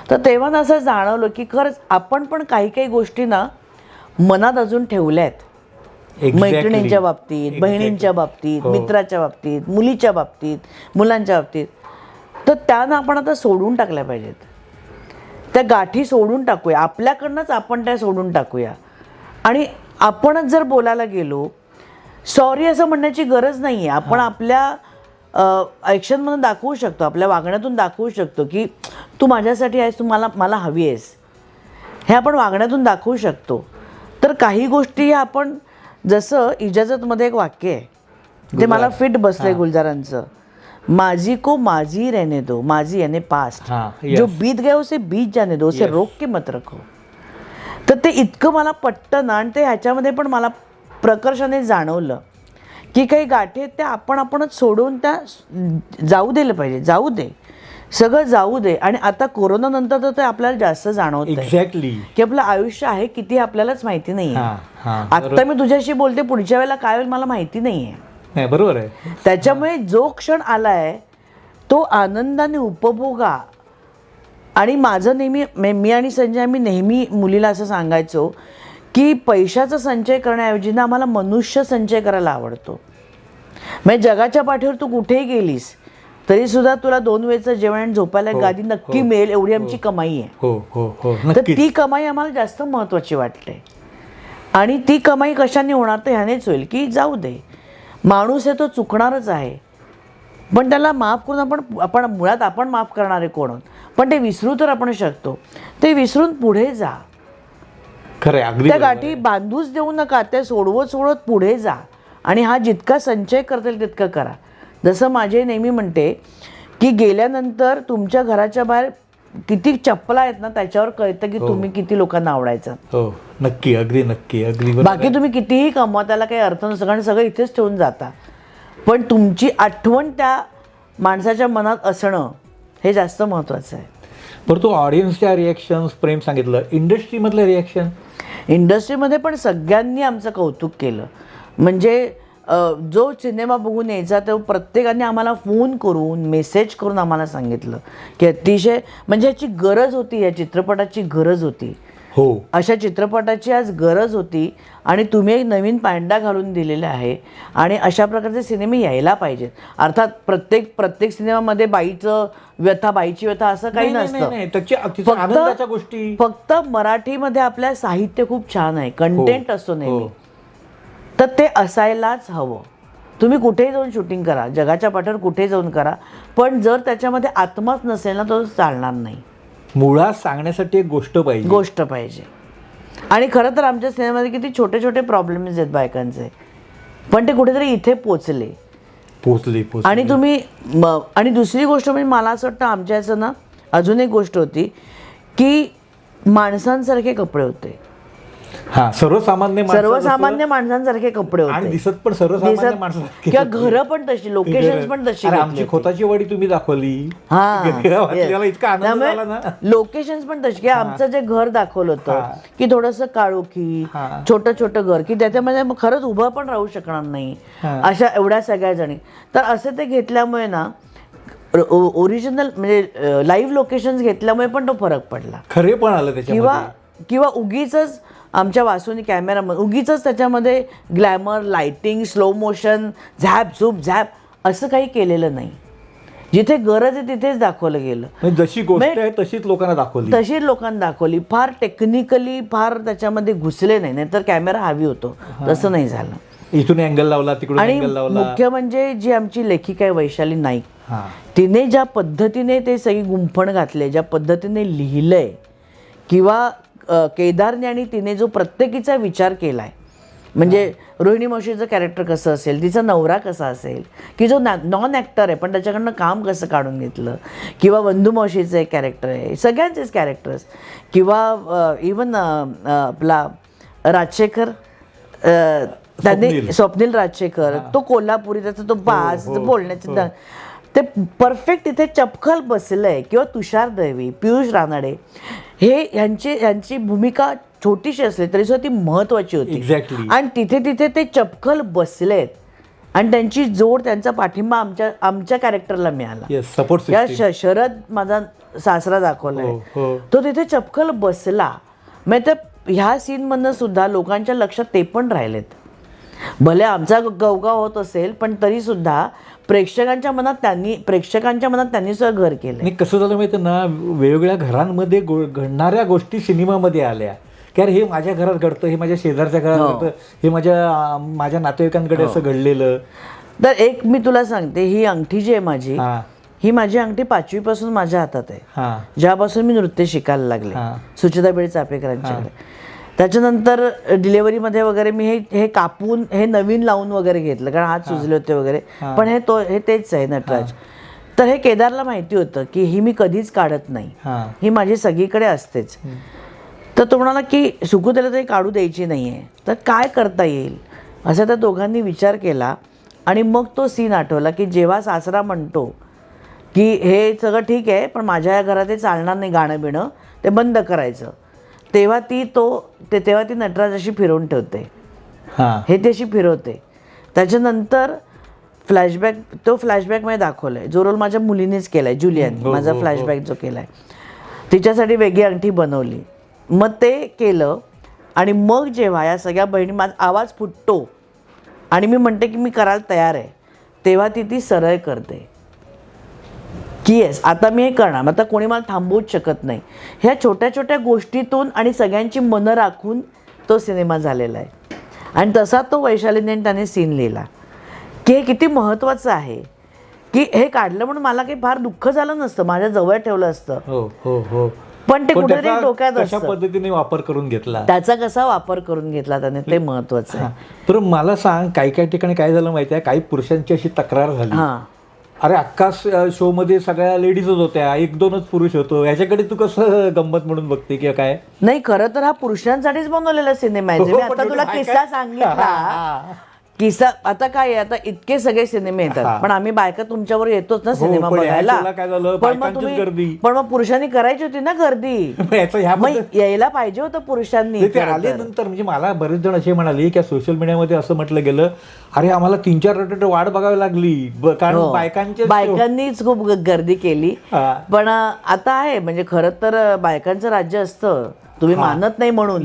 तर तेव्हा ना असं जाणवलं की खरंच आपण पण काही काही गोष्टी ना मनात अजून ठेवल्या आहेत. मैत्रिणींच्या बाबतीत, बहिणींच्या बाबतीत, मित्राच्या बाबतीत, मुलीच्या बाबतीत, मुलांच्या बाबतीत, तर त्यांना आपण आता सोडून टाकल्या पाहिजेत. त्या गाठी सोडून टाकूया, आपल्याकडनंच आपण त्या सोडून टाकूया. आणि आपणच जर बोलायला गेलो, सॉरी असं म्हणण्याची गरज नाही आहे. आपण आपल्या ॲक्शनमधून दाखवू शकतो, आपल्या वागण्यातून दाखवू शकतो की तू माझ्यासाठी आहेस, तू मला हवी आहेस, हे आपण वागण्यातून दाखवू शकतो. तर काही गोष्टी आपण, जसं इजाजतमध्ये एक वाक्य आहे, ते मला फिट बसलंय गुलजारांचं, माझी को माझी रहने दो, माझी याने पास्ट, जो बीत गए उसे बीत जाने दो, उसे रोक के मत रखो. तर ते इतकं मला पटतं ना, आणि ते ह्याच्यामध्ये पण मला प्रकर्षाने जाणवलं की काही गाठी आहेत त्या आपणच सोडून त्या जाऊ दिलं पाहिजे, जाऊ दे, सगळं जाऊ दे. आणि आता कोरोना नंतर तर ते आपल्याला जास्त जाणवतं एक्झॅक्टली की आपलं आयुष्य आहे किती आपल्यालाच माहिती नाही आहे. आता मी तुझ्याशी बोलते, पुढच्या वेळेला काय होईल मला माहिती नाही आहे. बरोबर आहे. त्याच्यामुळे जो क्षण आलाय तो आनंदाने उपभोगा. आणि माझं नेहमी, मी आणि संजय आम्ही नेहमी मुलीला असं सांगायचो की पैशाचा संचय करण्याऐवजी ना आम्हाला मनुष्य संचय करायला आवडतो. म्हणजे जगाच्या पाठीवर तू कुठेही गेलीस तरी सुद्धा तुला 2 वेळचं जेवण आणि झोपायला गादी नक्की मिळेल, एवढी आमची कमाई आहे. तर ती कमाई आम्हाला जास्त महत्त्वाची वाटते. आणि ती कमाई कशाने होणार, तर ह्यानेच होईल की जाऊ दे, माणूस आहे तो चुकणारच आहे, पण त्याला माफ करून आपण मुळात आपण माफ करणारे कोण, पण ते विसरू तर आपण शकतो. ते विसरून पुढे जा. खरं अगदी. त्या गाठी बांधूच देऊ नका, त्या सोडवत पुढे जा. आणि हा जितका संचय करता येईल तितका करा. जसं माझे नेहमी म्हणते की गेल्यानंतर तुमच्या घराच्या बाहेर किती चप्पला आहेत ना, त्याच्यावर कळतं की तुम्ही किती लोकांना आवडायचं. हो, नक्की, अगदी नक्की, अगदी. बाकी तुम्ही कितीही कमवा, त्याला काही अर्थ नसतो, कारण सगळं इथेच ठेवून जाता, पण तुमची आठवण त्या माणसाच्या मनात असणं हे जास्त महत्त्वाचं आहे. परंतु ऑडियन्सच्या रिॲक्शन्स, प्रेम सांगितलं, इंडस्ट्रीमधलं रिॲक्शन, इंडस्ट्रीमध्ये पण सगळ्यांनी आमचं कौतुक केलं. म्हणजे जो सिनेमा बघून यायचा तो प्रत्येकाने आम्हाला फोन करून, मेसेज करून आम्हाला सांगितलं की अतिशय, म्हणजे याची गरज होती, या चित्रपटाची गरज होती. हो, अशा चित्रपटाची आज गरज होती आणि तुम्ही एक नवीन पांडा घालून दिलेला आहे आणि अशा प्रकारचे सिनेमे यायला पाहिजेत. अर्थात प्रत्येक सिनेमामध्ये बाईची व्यथा असं काही नसतं. फक्त मराठीमध्ये आपल्या साहित्य खूप छान आहे, कंटेंट असतो नेहमी, तर ते असायलाच हवं. तुम्ही कुठेही जाऊन शूटिंग करा, जगाच्या पाठीवर कुठेही जाऊन करा, पण जर त्याच्यामध्ये आत्माच नसेल ना तो चालणार नाही. मुळात सांगण्यासाठी एक गोष्ट पाहिजे. आणि खरं तर आमच्या सिनेमामध्ये किती छोटे छोटे प्रॉब्लेम्स आहेत बायकांचे, पण ते कुठेतरी इथे पोचले. आणि तुम्ही आणि दुसरी गोष्ट म्हणजे मला असं वाटतं आमच्या याचं ना अजून एक गोष्ट होती की माणसांसारखे कपडे होते. सर्वसामान्य माणसांसारखे कपडे होते, दिसत पण सर्वसामान्य माणसांसारखे, किंवा घरं पण तशी, लोकेशन पण तशी. आमची खोताची वाडी तुम्ही दाखवली, लोकेशन पण तशी. आमचं जे घर दाखवलं होतं की थोडंसं काळोखी, छोटं घर, की त्याच्यामध्ये खरंच उभं पण राहू शकणार नाही अशा एवढ्या सगळ्या जणी. तर असं ते घेतल्यामुळे ना ओरिजिनल म्हणजे लाईव्ह लोकेशन्स घेतल्यामुळे पण तो फरक पडला. खरे पण आलं त्याच्यामध्ये. किंवा उगीच आमच्या वासूनी कॅमेरामध्ये उगीच त्याच्यामध्ये ग्लॅमर, लाइटिंग, स्लो मोशन, झॅप झूप झॅप असं काही केलेलं नाही. जिथे गरज आहे तिथेच दाखवलं गेलं. जशी गोष्ट आहे तशीच लोकांना दाखवली. फार टेक्निकली फार त्याच्यामध्ये घुसले नाही तर कॅमेरा हवी होतो, तसं नाही झालं. इथून अँगल लावला, तिकडून अँगल लावला. मुख्य म्हणजे जी आमची लेखिका आहे वैशाली नाईक, तिने ज्या पद्धतीने ते सगळी गुंफण घातले, ज्या पद्धतीने लिहिलंय, किंवा केदारने आणि तिने जो प्रत्येकीचा विचार केलाय, म्हणजे रोहिणी मावशीचं कॅरेक्टर कसं असेल, तिचा नवरा कसा असेल, की जो नॉन ॲक्टर आहे पण त्याच्याकडनं काम कसं काढून घेतलं, किंवा वंदू मावशीचं एक कॅरेक्टर आहे, सगळ्यांचेच कॅरेक्टर्स, किंवा इवन आपला राजशेखर, त्यांनी स्वप्नील राजशेखर, तो कोल्हापुरी, त्याचा तो बाज बोलण्याचे ते परफेक्ट इथे चपखल बसलंय. किंवा तुषार दैवी, पियुष रानडे, हे यांची भूमिका छोटीशी असली तरी सुद्धा ती महत्वाची होती. एक्झॅक्टली. आणि तिथे ते चपखल बसलेत आणि त्यांची जोड, त्यांचा पाठिंबा आमच्या कॅरेक्टरला मिळाला. सपोर्ट. या शरद माझा सासरा दाखवलाय, तो तिथे चपखल बसला. म्हणजे ह्या सीनमधनं सुद्धा लोकांच्या लक्षात ते पण राहिलेत. भले आमचा गवगाव होत असेल पण तरी सुद्धा प्रेक्षकांच्या मनात त्यांनी सुद्धा घर केलं. कसं झालं माहिती ना, वेगवेगळ्या घरांमध्ये घडणाऱ्या गोष्टी सिनेमामध्ये आल्या. की अरे हे माझ्या घरात घडतं, हे माझ्या शेजारच्या घरात घडतं, हे माझ्या नातेवाईकांकडे असं घडलेलं. तर एक मी तुला सांगते, ही अंगठी जी आहे माझी, ही माझी अंगठी 5वी पासून माझ्या हातात आहे, ज्यापासून मी नृत्य शिकायला लागले सुचिताबाई चापेकरांच्याकडे. त्याच्यानंतर डिलेव्हरीमध्ये वगैरे मी हे कापून हे नवीन लावून वगैरे घेतलं, कारण हात सुजले होते वगैरे. पण हे तेच आहे नटराज. तर हे केदारला माहिती होतं की ही मी कधीच काढत नाही, ही माझी सगळीकडे असतेच. तर तो म्हणाला की सुकुतेला तरी काढू द्यायची नाही आहे, तर काय करता येईल असं त्या दोघांनी विचार केला. आणि मग तो सीन आठवला की जेव्हा सासरा म्हणतो की हे सगळं ठीक आहे पण माझ्या या घरात हे चालणार नाही, गाणं बिणं ते बंद करायचं, तेव्हा ती नटराज अशी फिरवून ठेवते, हे ती अशी फिरवते. त्याच्यानंतर फ्लॅशबॅकमध्ये दाखवलं आहे, जो रोल माझ्या मुलीनेच केला आहे, जुलियाने माझा फ्लॅशबॅक जो केला आहे, तिच्यासाठी वेगळी अंगठी बनवली. मग ते केलं आणि मग जेव्हा या सगळ्या बहिणी माझा आवाज फुटतो आणि मी म्हणते की मी करायला तयार आहे, तेव्हा ती सरळ करते की येस आता मी हे करणार, आता कोणी मला थांबवूच शकत नाही. ह्या छोट्या छोट्या गोष्टीतून आणि सगळ्यांची मनं राखून तो सिनेमा झालेला आहे. आणि तसा तो वैशालीने त्याने सीन लिहिला की हे किती महत्त्वाचं आहे, की हे काढलं म्हणून मला काही फार दुःख झालं नसतं, माझ्या जवळ ठेवलं असतं. पण ते कुठेतरी डोक्यात कशा पद्धतीने वापर करून घेतला, त्याचा कसा वापर करून घेतला त्याने, ते महत्वाचं आहे. तर मला सांग, काही ठिकाणी काय झालं माहिती आहे, काही पुरुषांची अशी तक्रार झाली, अरे अख्खा शो मध्ये सगळ्या लेडीजच होत्या, 1-2च पुरुष होतो, याच्याकडे तू कसं गंमत म्हणून बघते किंवा काय? नाही, खरं तर हा पुरुषांसाठीच बनवलेला सिनेमा आहे. मी आता तुला किस्सा सांगितला, किस्सा आता काय, आता इतके सगळे सिनेमे येतात पण आम्ही बायका तुमच्यावर येतोच ना सिनेमा बघायला. पण मग पुरुषांनी करायची होती ना गर्दी, यायला पाहिजे होतं पुरुषांनी. आल्यानंतर म्हणजे मला बरेच जण असे म्हणाले की सोशल मीडियामध्ये असं म्हटलं गेलं, अरे आम्हाला 3-4 आठवडे वाट बघावी लागली, कारण बायकांनीच खूप गर्दी केली. पण आता आहे म्हणजे खरं तर बायकांचं राज्य असतं, तुम्ही मानत नाही म्हणून.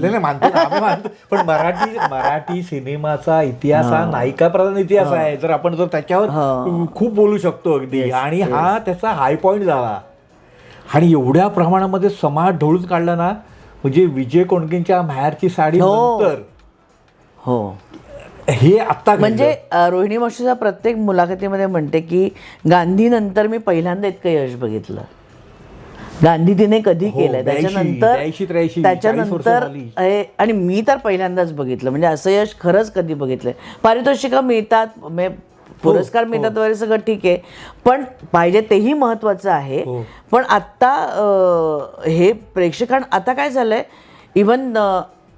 पण मराठी सिनेमाचा इतिहास हा नायिका प्रधान इतिहास आहे, जर आपण त्याच्यावर खूप बोलू शकतो अगदी. आणि हा त्याचा हाय पॉइंट झाला आणि एवढ्या प्रमाणामध्ये समाज ढोळून काढला ना, म्हणजे विजय कोंडकेंच्या माहेरची साडी नंतर हे आता म्हणजे रोहिणी मावशीच्या प्रत्येक मुलाखतीमध्ये म्हणते की गांधी नंतर मी पहिल्यांदा इतकं यश बघितलं. गांधी तिने कधी केलंय त्याच्यानंतर आणि मी तर पहिल्यांदाच बघितलं, म्हणजे असं यश खरंच कधी बघितलंय. पारितोषिकं मिळतात, पुरस्कार मिळतात वगैरे सगळं ठीक आहे, पण पाहिजे तेही महत्वाचं आहे. पण आत्ता हे प्रेक्षकांना आता काय झालंय, इवन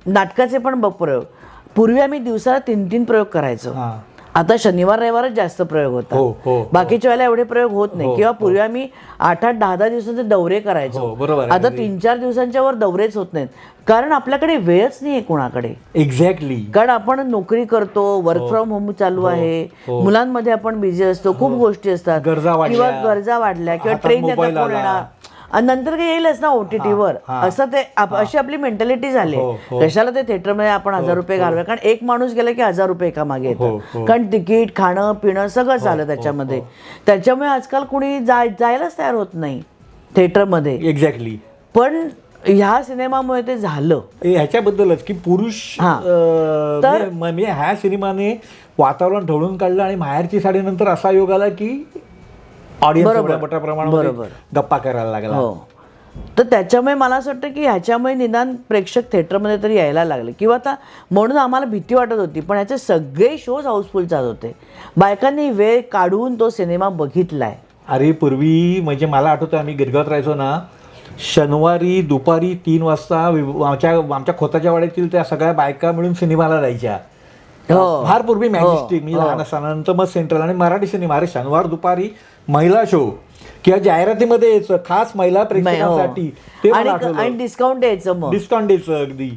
नाटकाचे पण प्रयोग, पूर्वी आम्ही दिवसाला 3-3 प्रयोग करायचो, आता शनिवार रविवारच जास्त प्रयोग हो, होतात, हो. बाकीच्या वेळेला एवढे प्रयोग होत नाही. किंवा पूर्वी आम्ही 8-8, 10-10 दिवसांचे दौरे करायचो. बरोबर आहे. आता 3-4 दिवसांच्या वर दौरेच होत नाहीत, कारण आपल्याकडे वेळच नाहीये कोणाकडे. एक्झॅक्टली. कारण आपण नोकरी करतो, वर्क फ्रॉम होम चालू आहे, मुलांमध्ये आपण बिझी असतो, खूप गोष्टी असतात, गरजा वाढल्या. किंवा गरजा वाढल्या, किंवा हातात ट्रेन मोबाईल कोण आला. येणार आणि नंतर काही येईलच ना OTT-वर, असं ते अशी आपली मेंटॅलिटी झाली. कशाला ते थिएटरमध्ये आपण 1000 रुपये घालूया, कारण एक माणूस गेला की 1000 रुपये एका मागे येतात, कारण तिकीट, खाणं पिणं सगळं झालं त्याच्यामध्ये. त्याच्यामुळे आजकाल कुणी जायलाच तयार होत नाही थिएटरमध्ये. एक्झॅक्टली. पण ह्या सिनेमामुळे ते झालं. ह्याच्याबद्दलच की पुरुष म्हणजे ह्या सिनेमाने वातावरण ढवळून काढलं आणि माहेरची साडीनंतर असा योग आला की ऑडियन्स मोठ्या प्रमाणात गप्पा करायला लागला. हो, तर त्याच्यामुळे मला असं वाटतं की ह्याच्यामुळे निदान प्रेक्षक थिएटरमध्ये तरी यायला लागले. किंवा आता म्हणून आम्हाला भीती वाटत होती, पण ह्याचे सगळे शोज हाऊसफुल चालत होते. बायकांनी वेळ काढून तो सिनेमा बघितलाय. अरे पूर्वी म्हणजे मला आठवतं आम्ही गिरगावात राहायचो ना, शनिवारी दुपारी 3 वाजता आमच्या खोताच्या वाड्यातील त्या सगळ्या बायका मिळून सिनेमाला जायच्या. फार पूर्वी मॅजेस्टिक, मी लहान असताना, नंतर मग सेंट्रल आणि मराठी सिनेमा. अरे शनिवार दुपारी महिला शो किंवा जाहिरातीमध्ये यायचं खास महिला प्रेक्षकांसाठी, ते मला आठवलं. आणि डिस्काउंट द्यायचं, मग डिस्काउंट द्यायचं अगदी.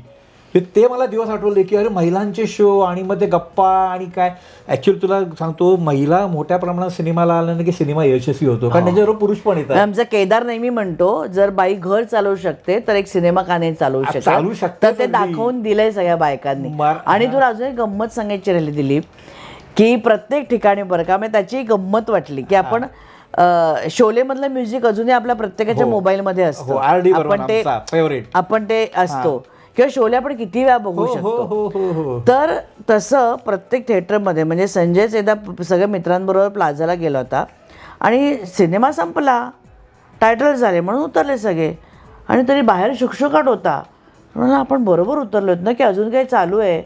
ते मला दिवस आठवले की अरे महिलांचे शो आणि मग ते गप्पा आणि काय. ऍक्च्युअली तुला सांगतो, महिला मोठ्या प्रमाणात सिनेमाला आला ना की सिनेमा यशस्वी होतो, कारण त्याच्याबरोबर पुरुष पण येतात. आमचा केदार नेहमी म्हणतो, जर बाई घर चालवू शकते तर एक सिनेमा का नाही चालवू शकत. तर ते दाखवून दिलंय सगळ्या बायकांनी. आणि तुला अजून एक गंमत सांगायची राहिली दिलीप, की प्रत्येक ठिकाणी बरं का, म्हणजे त्याची गंमत वाटली की आपण शोले मधलं म्युझिक अजूनही आपल्या प्रत्येकाच्या मोबाईलमध्ये असतं, आपण ते असतो, किंवा शोले आपण किती वेळा बघू शकतो. तर तसं प्रत्येक थिएटरमध्ये, म्हणजे संजयच एकदा सगळ्या मित्रांबरोबर प्लाझाला गेला होता आणि सिनेमा संपला, टायटल झाले म्हणून उतरले सगळे, आणि तरी बाहेर शुकशुकाट होता. म्हणून आपण बरोबर उतरलो ना की अजून काही चालू आहे,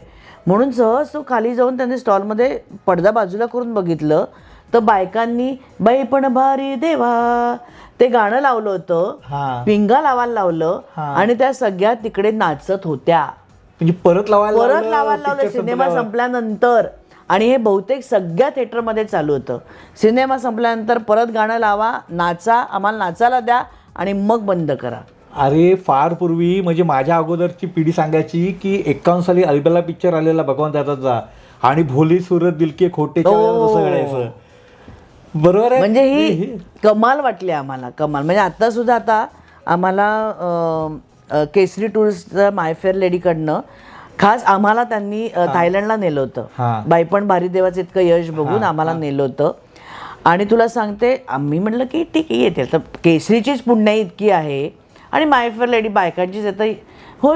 म्हणून सहज तो खाली जाऊन त्यांनी स्टॉलमध्ये पडदा बाजूला करून बघितलं, तर बायकांनी बाई पण भारी देवा ते गाणं लावलं होतं, पिंगा लावायला लावलं, आणि त्या सगळ्या तिकडे नाचत होत्या. म्हणजे परत लावायला लावलं सिनेमा संपल्यानंतर. आणि हे बहुतेक सगळ्या थिएटरमध्ये चालू होतं. सिनेमा संपल्यानंतर परत गाणं लावा, नाचा, आम्हाला नाचायला द्या, आणि मग बंद करा. अरे फार पूर्वी म्हणजे माझ्या अगोदरची पिढी सांगायची की 51 साली अलबेला पिक्चर आलेला भगवान दादाचा, आणि भोली सुरत दिलके खोटे घडायचं. बरोबर आहे. म्हणजे ही कमाल वाटली आम्हाला, कमाल. म्हणजे आता सुद्धा आता आम्हाला केसरी टूर्सच्या मायफेअर लेडीकडनं खास आम्हाला त्यांनी थायलंडला नेलं होतं. बाई पण भारी देवाचं इतकं यश बघून आम्हाला नेलं होतं. आणि तुला सांगते, आम्ही म्हटलं की ठीक आहे येते, तर केसरीचीच पुण्याई इतकी आहे आणि मायफेअर लेडी बायकांचीच आता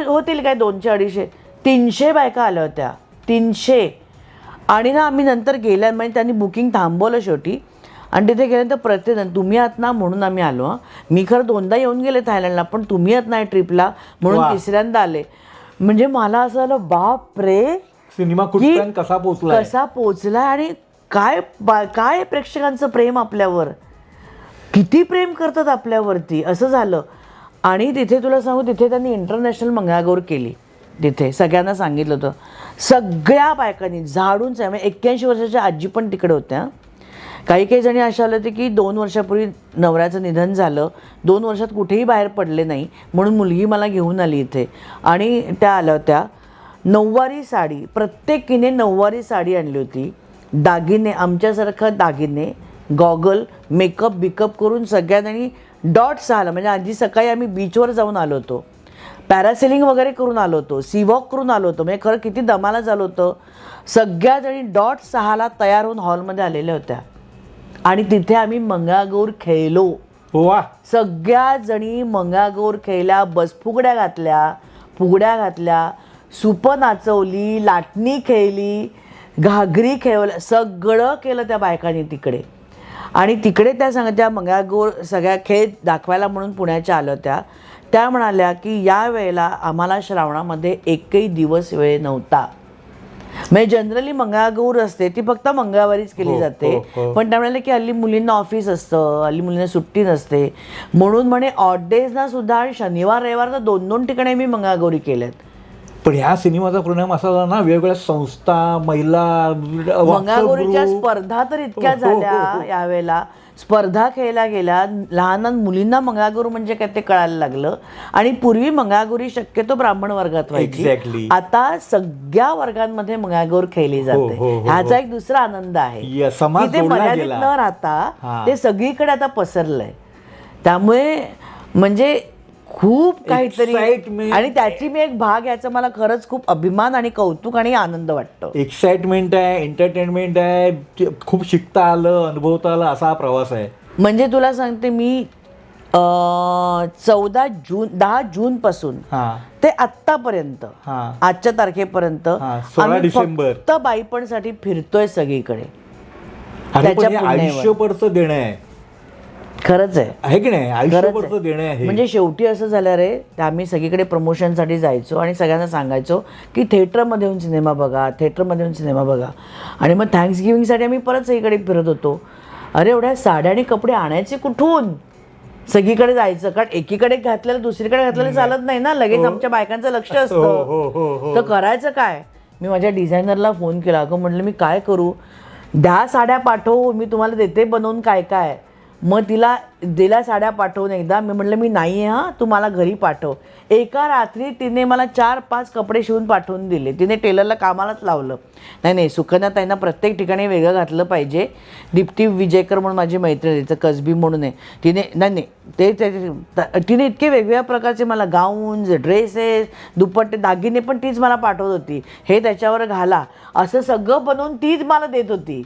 होतील काय 200-250, 300 बायका आल्या होत्या, 300. आणि ना आम्ही नंतर गेल्या, म्हणजे त्यांनी बुकिंग थांबवलं शेवटी, आणि तिथे गेल्यानंतर प्रत्येकजण तुम्ही आहात ना म्हणून आम्ही आलो. मी खरं 2दा येऊन गेले थायलंडला, पण तुम्ही आहात ना ट्रिपला म्हणून 3ऱ्यांदा आले. म्हणजे मला असं झालं, बाप रे, सिनेमा कसा पोचला, आणि काय प्रेक्षकांचं प्रेम आपल्यावर, किती प्रेम करतात आपल्यावरती, असं झालं. आणि तिथे तुला सांगू, तिथे त्यांनी इंटरनॅशनल मंगळागौर केली. तिथे सगळ्यांना सांगितलं होतं, सगळ्या बायकांनी झाडून, 81 वर्षाच्या आजी पण तिकडे होत्या. काही जणी अशा आल्या होत्या की 2 वर्षापूर्वी नवऱ्याचं निधन झालं, 2 वर्षात कुठेही बाहेर पडले नाही, म्हणून मुलगी मला घेऊन आली इथे, आणि त्या आल्या होत्या. नऊवारी साडी, प्रत्येकीने नऊवारी साडी आणली होती, दागिने आमच्यासारखं दागिने, गॉगल, मेकअप बिकअप करून सगळ्यांनी डॉट्स आला. म्हणजे आधी सकाळी आम्ही बीचवर जाऊन आलो होतो, पॅरासेलिंग वगैरे करून आलो होतो, सी वॉक करून आलो होतो, म्हणजे खरं किती दमाला झालं होतं. सगळ्याजणी डॉट 6ला तयार होऊन हॉलमध्ये आलेल्या होत्या, आणि तिथे आम्ही मंगळागौर खेळलो. सगळ्या जणी मंगळागौर खेळल्या, बसफुगड्या घातल्या, सुपं नाचवली, लाटणी खेळली, घागरी खेळवल्या, सगळं केलं त्या बायकांनी तिकडे. आणि तिकडे त्या मंगळागौर सगळ्या खेळ दाखवायला म्हणून पुण्याच्या आल्या होत्या. त्या म्हणाल्या की या वेळेला आम्हाला श्रावणामध्ये एकही दिवस वेळ नव्हता. म्हणजे जनरली मंगळागौर असते ती फक्त मंगळवारीच केली जाते, पण त्या म्हणाले की हल्ली मुलींना ऑफिस असतं, हल्ली मुलींना सुट्टी नसते, म्हणून म्हणे ऑड डेजना सुद्धा शनिवार रविवार तर 2-2 ठिकाणी मी मंगळागौरी केल्यात. पण ह्या सिनेमाचा परिणाम असा झाला ना, वेगवेगळ्या संस्था, महिला मंगळागौरीच्या स्पर्धा तर इतक्या झाल्या यावेळेला, स्पर्धा खेळल्या गेल्या, लहान लहान मुलींना मंगळागौर म्हणजे काय ते कळायला लागलं. आणि पूर्वी मंगळागौरी शक्यतो ब्राह्मण वर्गात व्हायची, Exactly. आता सगळ्या वर्गांमध्ये मंगळागौर खेळली जाते. ह्याचा एक दुसरा आनंद आहे या समाज की ते जोडला मर्यादित गेला. न राहता ते सगळीकडे आता पसरलंय. त्यामुळे म्हणजे खूप काहीतरी, Excitement. आणि त्याची मी एक भाग, याचा मला खरंच खूप अभिमान आणि कौतुक आणि आनंद वाटतो. एक्साइटमेंट आहे, एंटरटेनमेंट आहे, खूप शिकता आलं, अनुभवता आलं, असा हा प्रवास आहे. म्हणजे तुला सांगते मी 10 जून पासून ते आत्तापर्यंत, आजच्या तारखेपर्यंत 16 आम्ही डिसेंबर. फक्त बाईपणसाठी फिरतोय सगळीकडे. अरे पण हे पुण्यावर. आयुष्यभरचं देणं आहे, खरंच आहे की नाही? आयुष्यभरचं देणं आहे. म्हणजे शेवटी असं झालं रे, आम्ही सगळीकडे प्रमोशनसाठी जायचो आणि सगळ्यांना सांगायचो की थिएटरमध्ये येऊन सिनेमा बघा, थिएटरमध्ये येऊन सिनेमा बघा. आणि मग थँक्सगिव्हिंगसाठी आम्ही परत सगळीकडे फिरत होतो. अरे एवढ्या साड्या आणि कपडे आणायचे कुठून? सगळीकडे जायचं, कारण एकीकडे घातलेलं दुसरीकडे घातलेलं चालत नाही ना, लगेच आमच्या बायकांचं लक्ष असतं. तर करायचं काय? मी माझ्या डिझायनरला फोन केला, अगं म्हटलं मी काय करू, 10 साड्या पाठव, मी तुम्हाला देते बनवून काय काय. मग तिला दिल्या साड्या पाठवून एकदा. मी म्हटलं मी नाही आहे हां, तू मला घरी पाठव. एका रात्री तिने मला 4-5 कपडे शिवून पाठवून दिले. तिने टेलरला कामालाच लावलं. नाही सुकन्याताईंना प्रत्येक ठिकाणी वेगळं घातलं पाहिजे. दीप्ती विजयकर म्हणून माझी मैत्रीण, तिचं कसबी म्हणून आहे, तिने तिने इतके वेगवेगळ्या प्रकारचे मला गाऊन्स, ड्रेसेस, दुपट्टे, दागिने पण तीच मला पाठवत होती. हे त्याच्यावर घाला असं सगळं बनवून तीच मला देत होती.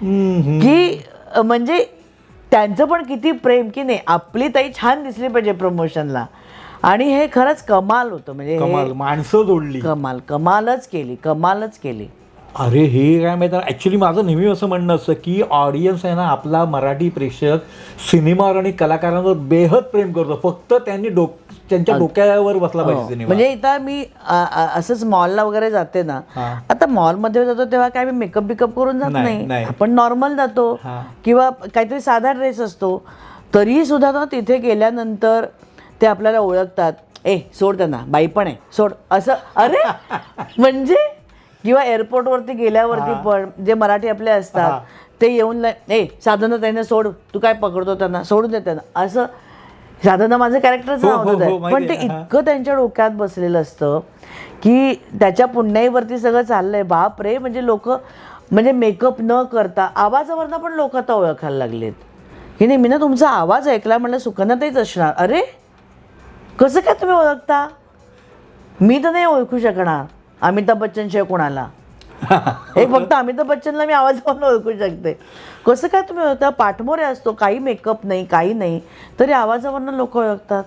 की म्हणजे त्यांचं पण किती प्रेम, की नाही आपली ताई छान दिसली पाहिजे प्रमोशनला. आणि हे खरंच कमाल होतं. म्हणजे कमाल, माणसं जोडली, कमालच केली. अरे हे काय माहिती, ॲक्च्युली माझं नेहमी असं म्हणणं असतं की ऑडियन्स आहे ना, आपला मराठी प्रेक्षक सिनेमावर आणि कलाकारांवर बेहद प्रेम करतो. फक्त त्यांनी त्यांच्या डोक्यावर बसला पाहिजे सिनेमा. म्हणजे इथं मी असंच मॉलला वगैरे जाते ना, आता मॉलमध्ये जातो तेव्हा काय मी मेकअप करून जात नाही, आपण नॉर्मल जातो किंवा काहीतरी साधा ड्रेस असतो. तरी सुद्धा ना तिथे गेल्यानंतर ते आपल्याला ओळखतात, सोड त्यांना, बाई पण आहे सोड, असं. अरे म्हणजे किंवा एअरपोर्टवरती गेल्यावरती पण जे मराठी आपले असतात ते येऊन साधना त्यांना सोड, तू काय पकडतो त्यांना, सोडून दे त्यांना, असं. साधना माझं कॅरेक्टरचं नाव होतं, पण ते इतकं त्यांच्या डोक्यात बसलेलं असतं की त्याच्या पुण्याईवरती सगळं चाललंय. बाप रे, म्हणजे लोक म्हणजे मेकअप न करता आवाजावरनं पण लोक आता ओळखायला लागलेत की नाही, मी ना तुमचा आवाज ऐकला, म्हणलं सुकन्याताईच असणार. अरे कसं काय तुम्ही ओळखता? मी तर नाही ओळखू शकणार अमिताभ बच्चन शिवाय कोणाला. एक फक्त अमिताभ बच्चनला मी आवाजावरून ओळखू शकते. कसं काय तुम्ही ओळखता? पाठमोरे असतो, काही मेकअप नाही, काही नाही, तरी आवाजावरनं लोक ओळखतात.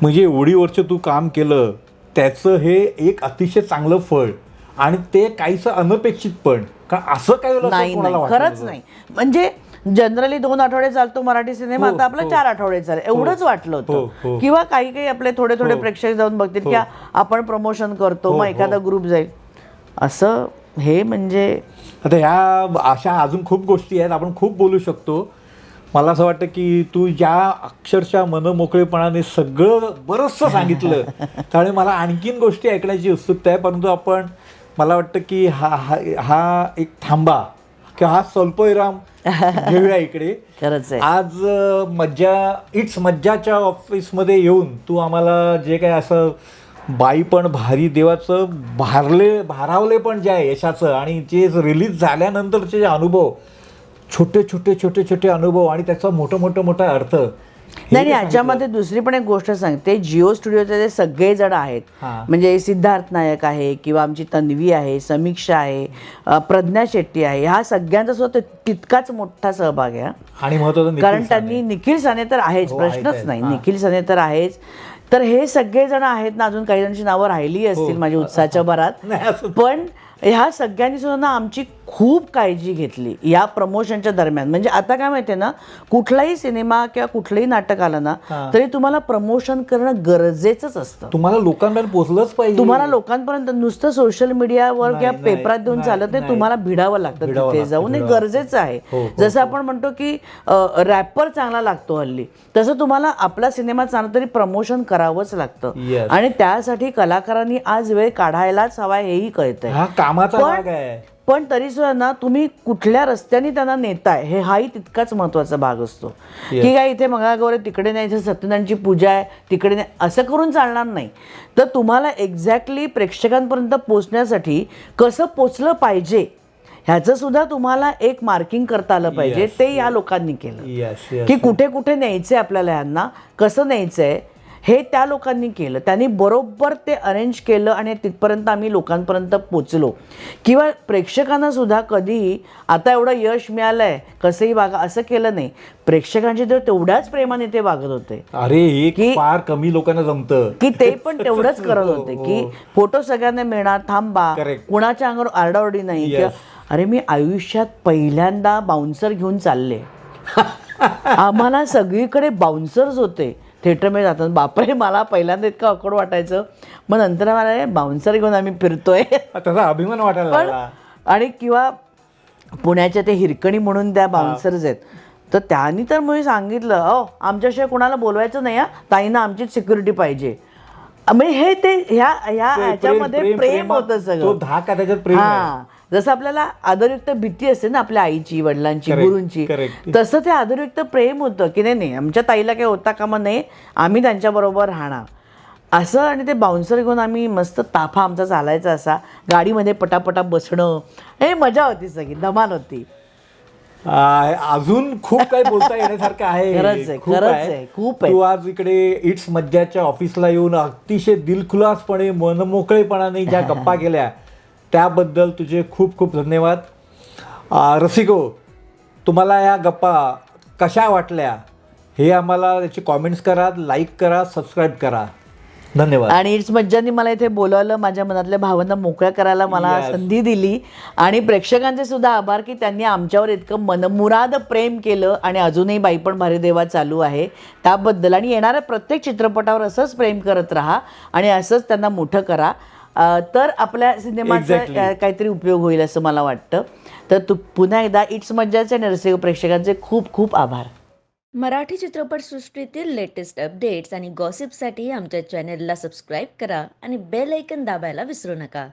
म्हणजे एवढी वर्ष तू काम केलं त्याचं हे एक अतिशय चांगलं फळ, आणि ते काहीसं अनपेक्षित पण, कारण असं काही नाही, खरंच नाही. म्हणजे जनरली 2 आठवडे चालतो मराठी सिनेमा, आता आपला 4 आठवडे चालेल एवढंच वाटलं होतं. किंवा काही आपले थोडे प्रेक्षक जाऊन बघतील की आपण प्रमोशन करतो, मग एखादा ग्रुप जाईल असं. हे म्हणजे आता ह्या अशा अजून खूप गोष्टी आहेत, आपण खूप बोलू शकतो. मला असं वाटतं की तू ज्या अक्षरशः मनमोकळेपणाने सगळं बरंचसं सांगितलं त्यामुळे मला आणखीन गोष्टी ऐकण्याची उत्सुकता आहे. परंतु आपण, मला वाटतं की हा एक थांबा किंवा हा स्वल्पविराम घेऊया इकडे. खरंच आहे. आज इट्स मज्जाच्या ऑफिसमध्ये येऊन तू आम्हाला जे काय असं बाई पण भारी देवाचं भारावले पण जे आहे यशाचं, आणि जे रिलीज झाल्यानंतरचे जे अनुभव, छोटे अनुभव, आणि त्याचा मोठा अर्थ. नाही, याच्यामध्ये दुसरी पण एक गोष्ट सांगते. जिओ स्टुडिओचे जे सगळे जण आहेत, म्हणजे सिद्धार्थ नायक आहे किंवा आमची तन्वी आहे, समीक्षा आहे, प्रज्ञा शेट्टी आहे, ह्या सगळ्यांचा सुद्धा तितकाच मोठा सहभाग आहे. आणि महत्त्वाचं कारण त्यांनी, निखिल साने तर आहेच, प्रश्नच नाही, निखिल साने तर आहेच. तर हे सगळे जण आहेत ना, अजून काही जणांची नावं राहिली असतील माझ्या उत्साहाच्या भरात, पण ह्या सगळ्यांनी सुद्धा ना आमची खूप काळजी घेतली या प्रमोशनच्या दरम्यान. म्हणजे आता काय माहितीये ना, कुठलाही सिनेमा किंवा कुठलंही नाटक आलं ना, तरी तुम्हाला प्रमोशन करणं गरजेचंच असतं. तुम्हाला लोकांपर्यंत पोहोचलंच पाहिजे. तुम्हाला लोकांपर्यंत नुसतं सोशल मीडियावर किंवा पेपरात देऊन चालत नाही, तुम्हाला भिडावं लागतं तिथे जाऊन. हे गरजेचं आहे. जसं आपण म्हणतो की रॅपर चांगला लागतो हल्ली, तसं तुम्हाला आपला सिनेमा चांगला तरी प्रमोशन करावं करावंच लागतं Yes. आणि त्यासाठी कलाकारांनी आज वेळ काढायलाच हवा हेही कळतंय. हा कामाचा भाग आहे. पण तरी सुद्धा ना तुम्ही कुठल्या रस्त्याने त्यांना नेताय हाही तितकाच महत्वाचा भाग असतो. की काय इथे मंगळागौर तिकडे नाही, इथे सत्यनारायणची पूजा आहे तिकडे नाही, असं करून चालणार नाही. तर तुम्हाला एक्झॅक्टली प्रेक्षकांपर्यंत पोचण्यासाठी कसं पोचलं पाहिजे ह्याचं सुद्धा तुम्हाला एक मार्किंग करता आलं पाहिजे. ते या लोकांनी केलं की कुठे कुठे न्यायचंय आपल्याला, ह्यांना कसं न्यायचंय हे त्या लोकांनी केलं. त्यांनी बरोबर ते अरेंज केलं आणि तिथपर्यंत आम्ही लोकांपर्यंत पोचलो. किंवा प्रेक्षकांना सुद्धा कधीही आता एवढं यश मिळालंय कसंही वागा असं केलं नाही. प्रेक्षकांचे ते तेवढ्याच प्रेमाने ते वागत होते. अरे की फार कमी लोकांना जमतं की ते पण तेवढंच करत होते की फोटो सगळ्यांना मिळणार, थांबा, कुणाच्या अंगावर आरडाओरडी नाही. अरे मी आयुष्यात पहिल्यांदा बाउन्सर घेऊन चालले. आम्हाला सगळीकडे बाउन्सर्स होते थिएटरमध्ये जातात. बापरे, मला पहिल्यांदा इतकं अकड वाटायचं. मग नंतर मला बाउन्सर घेऊन आम्ही फिरतोय त्याचा अभिमान वाटायला लागला. आणि किंवा पुण्याच्या ते हिरकणी म्हणून त्या बाउन्सर्स आहेत, तर त्यांनी तर मी सांगितलं आमच्याशिवाय कोणाला बोलवायचं नाही हा, ताईंना आमचीच सिक्युरिटी पाहिजे. म्हणजे हे ते ह्याच्यामध्ये प्रेम होतं सगळं. हा, जसं आपल्याला आदरयुक्त भीती असते ना आपल्या आईची, वडिलांची, गुरूंची, तसं ते आदरयुक्त प्रेम होतं की नाही आमच्या ताईला काही होता कामा नये, आम्ही त्यांच्याबरोबर राहणार असं. आणि ते बाउन्सर घेऊन आम्ही मस्त ताफा आमचा चालायचा असा, गाडीमध्ये पटापटा बसणं, हे मजा होती, सगळी धमाल होती. अजून खूप काही बोलता येण्यासारखं आहे. खूप. तू आज इकडे इट्स मज्जाच्या ऑफिसला येऊन अतिशय दिलखुलासपणे मनमोकळेपणाने ज्या गप्पा केल्या त्याबद्दल तुझे खूप खूप धन्यवाद. रसिको, तुम्हाला या गप्पा कशा वाटल्या हे आम्हाला त्याची कॉमेंट्स करा, लाईक करा, सबस्क्राईब करा. धन्यवाद. आणि इट्स मज्जानी मला इथे बोलावलं, माझ्या मनातल्या भावना मोकळ्या करायला मला संधी दिली. आणि प्रेक्षकांचे सुद्धा आभार की त्यांनी आमच्यावर इतकं मनमुराद प्रेम केलं आणि अजूनही बाई पण भारी देवा चालू आहे त्याबद्दल. आणि येणाऱ्या प्रत्येक चित्रपटावर असंच प्रेम करत राहा आणि असंच त्यांना मोठं करा, तर आपल्या सिनेमाचा काहीतरी उपयोग होईल असं मला वाटतं. तर पुन्हा एकदा इट्स मज्जाचे आणि रसिक प्रेक्षकांचे खूप खूप आभार. मराठी चित्रपटसृष्टीतील लेटेस्ट अपडेट्स आणि गॉसिपसाठी आमच्या चॅनेलला सबस्क्राईब करा आणि बेल ऐकन दाबायला विसरू नका.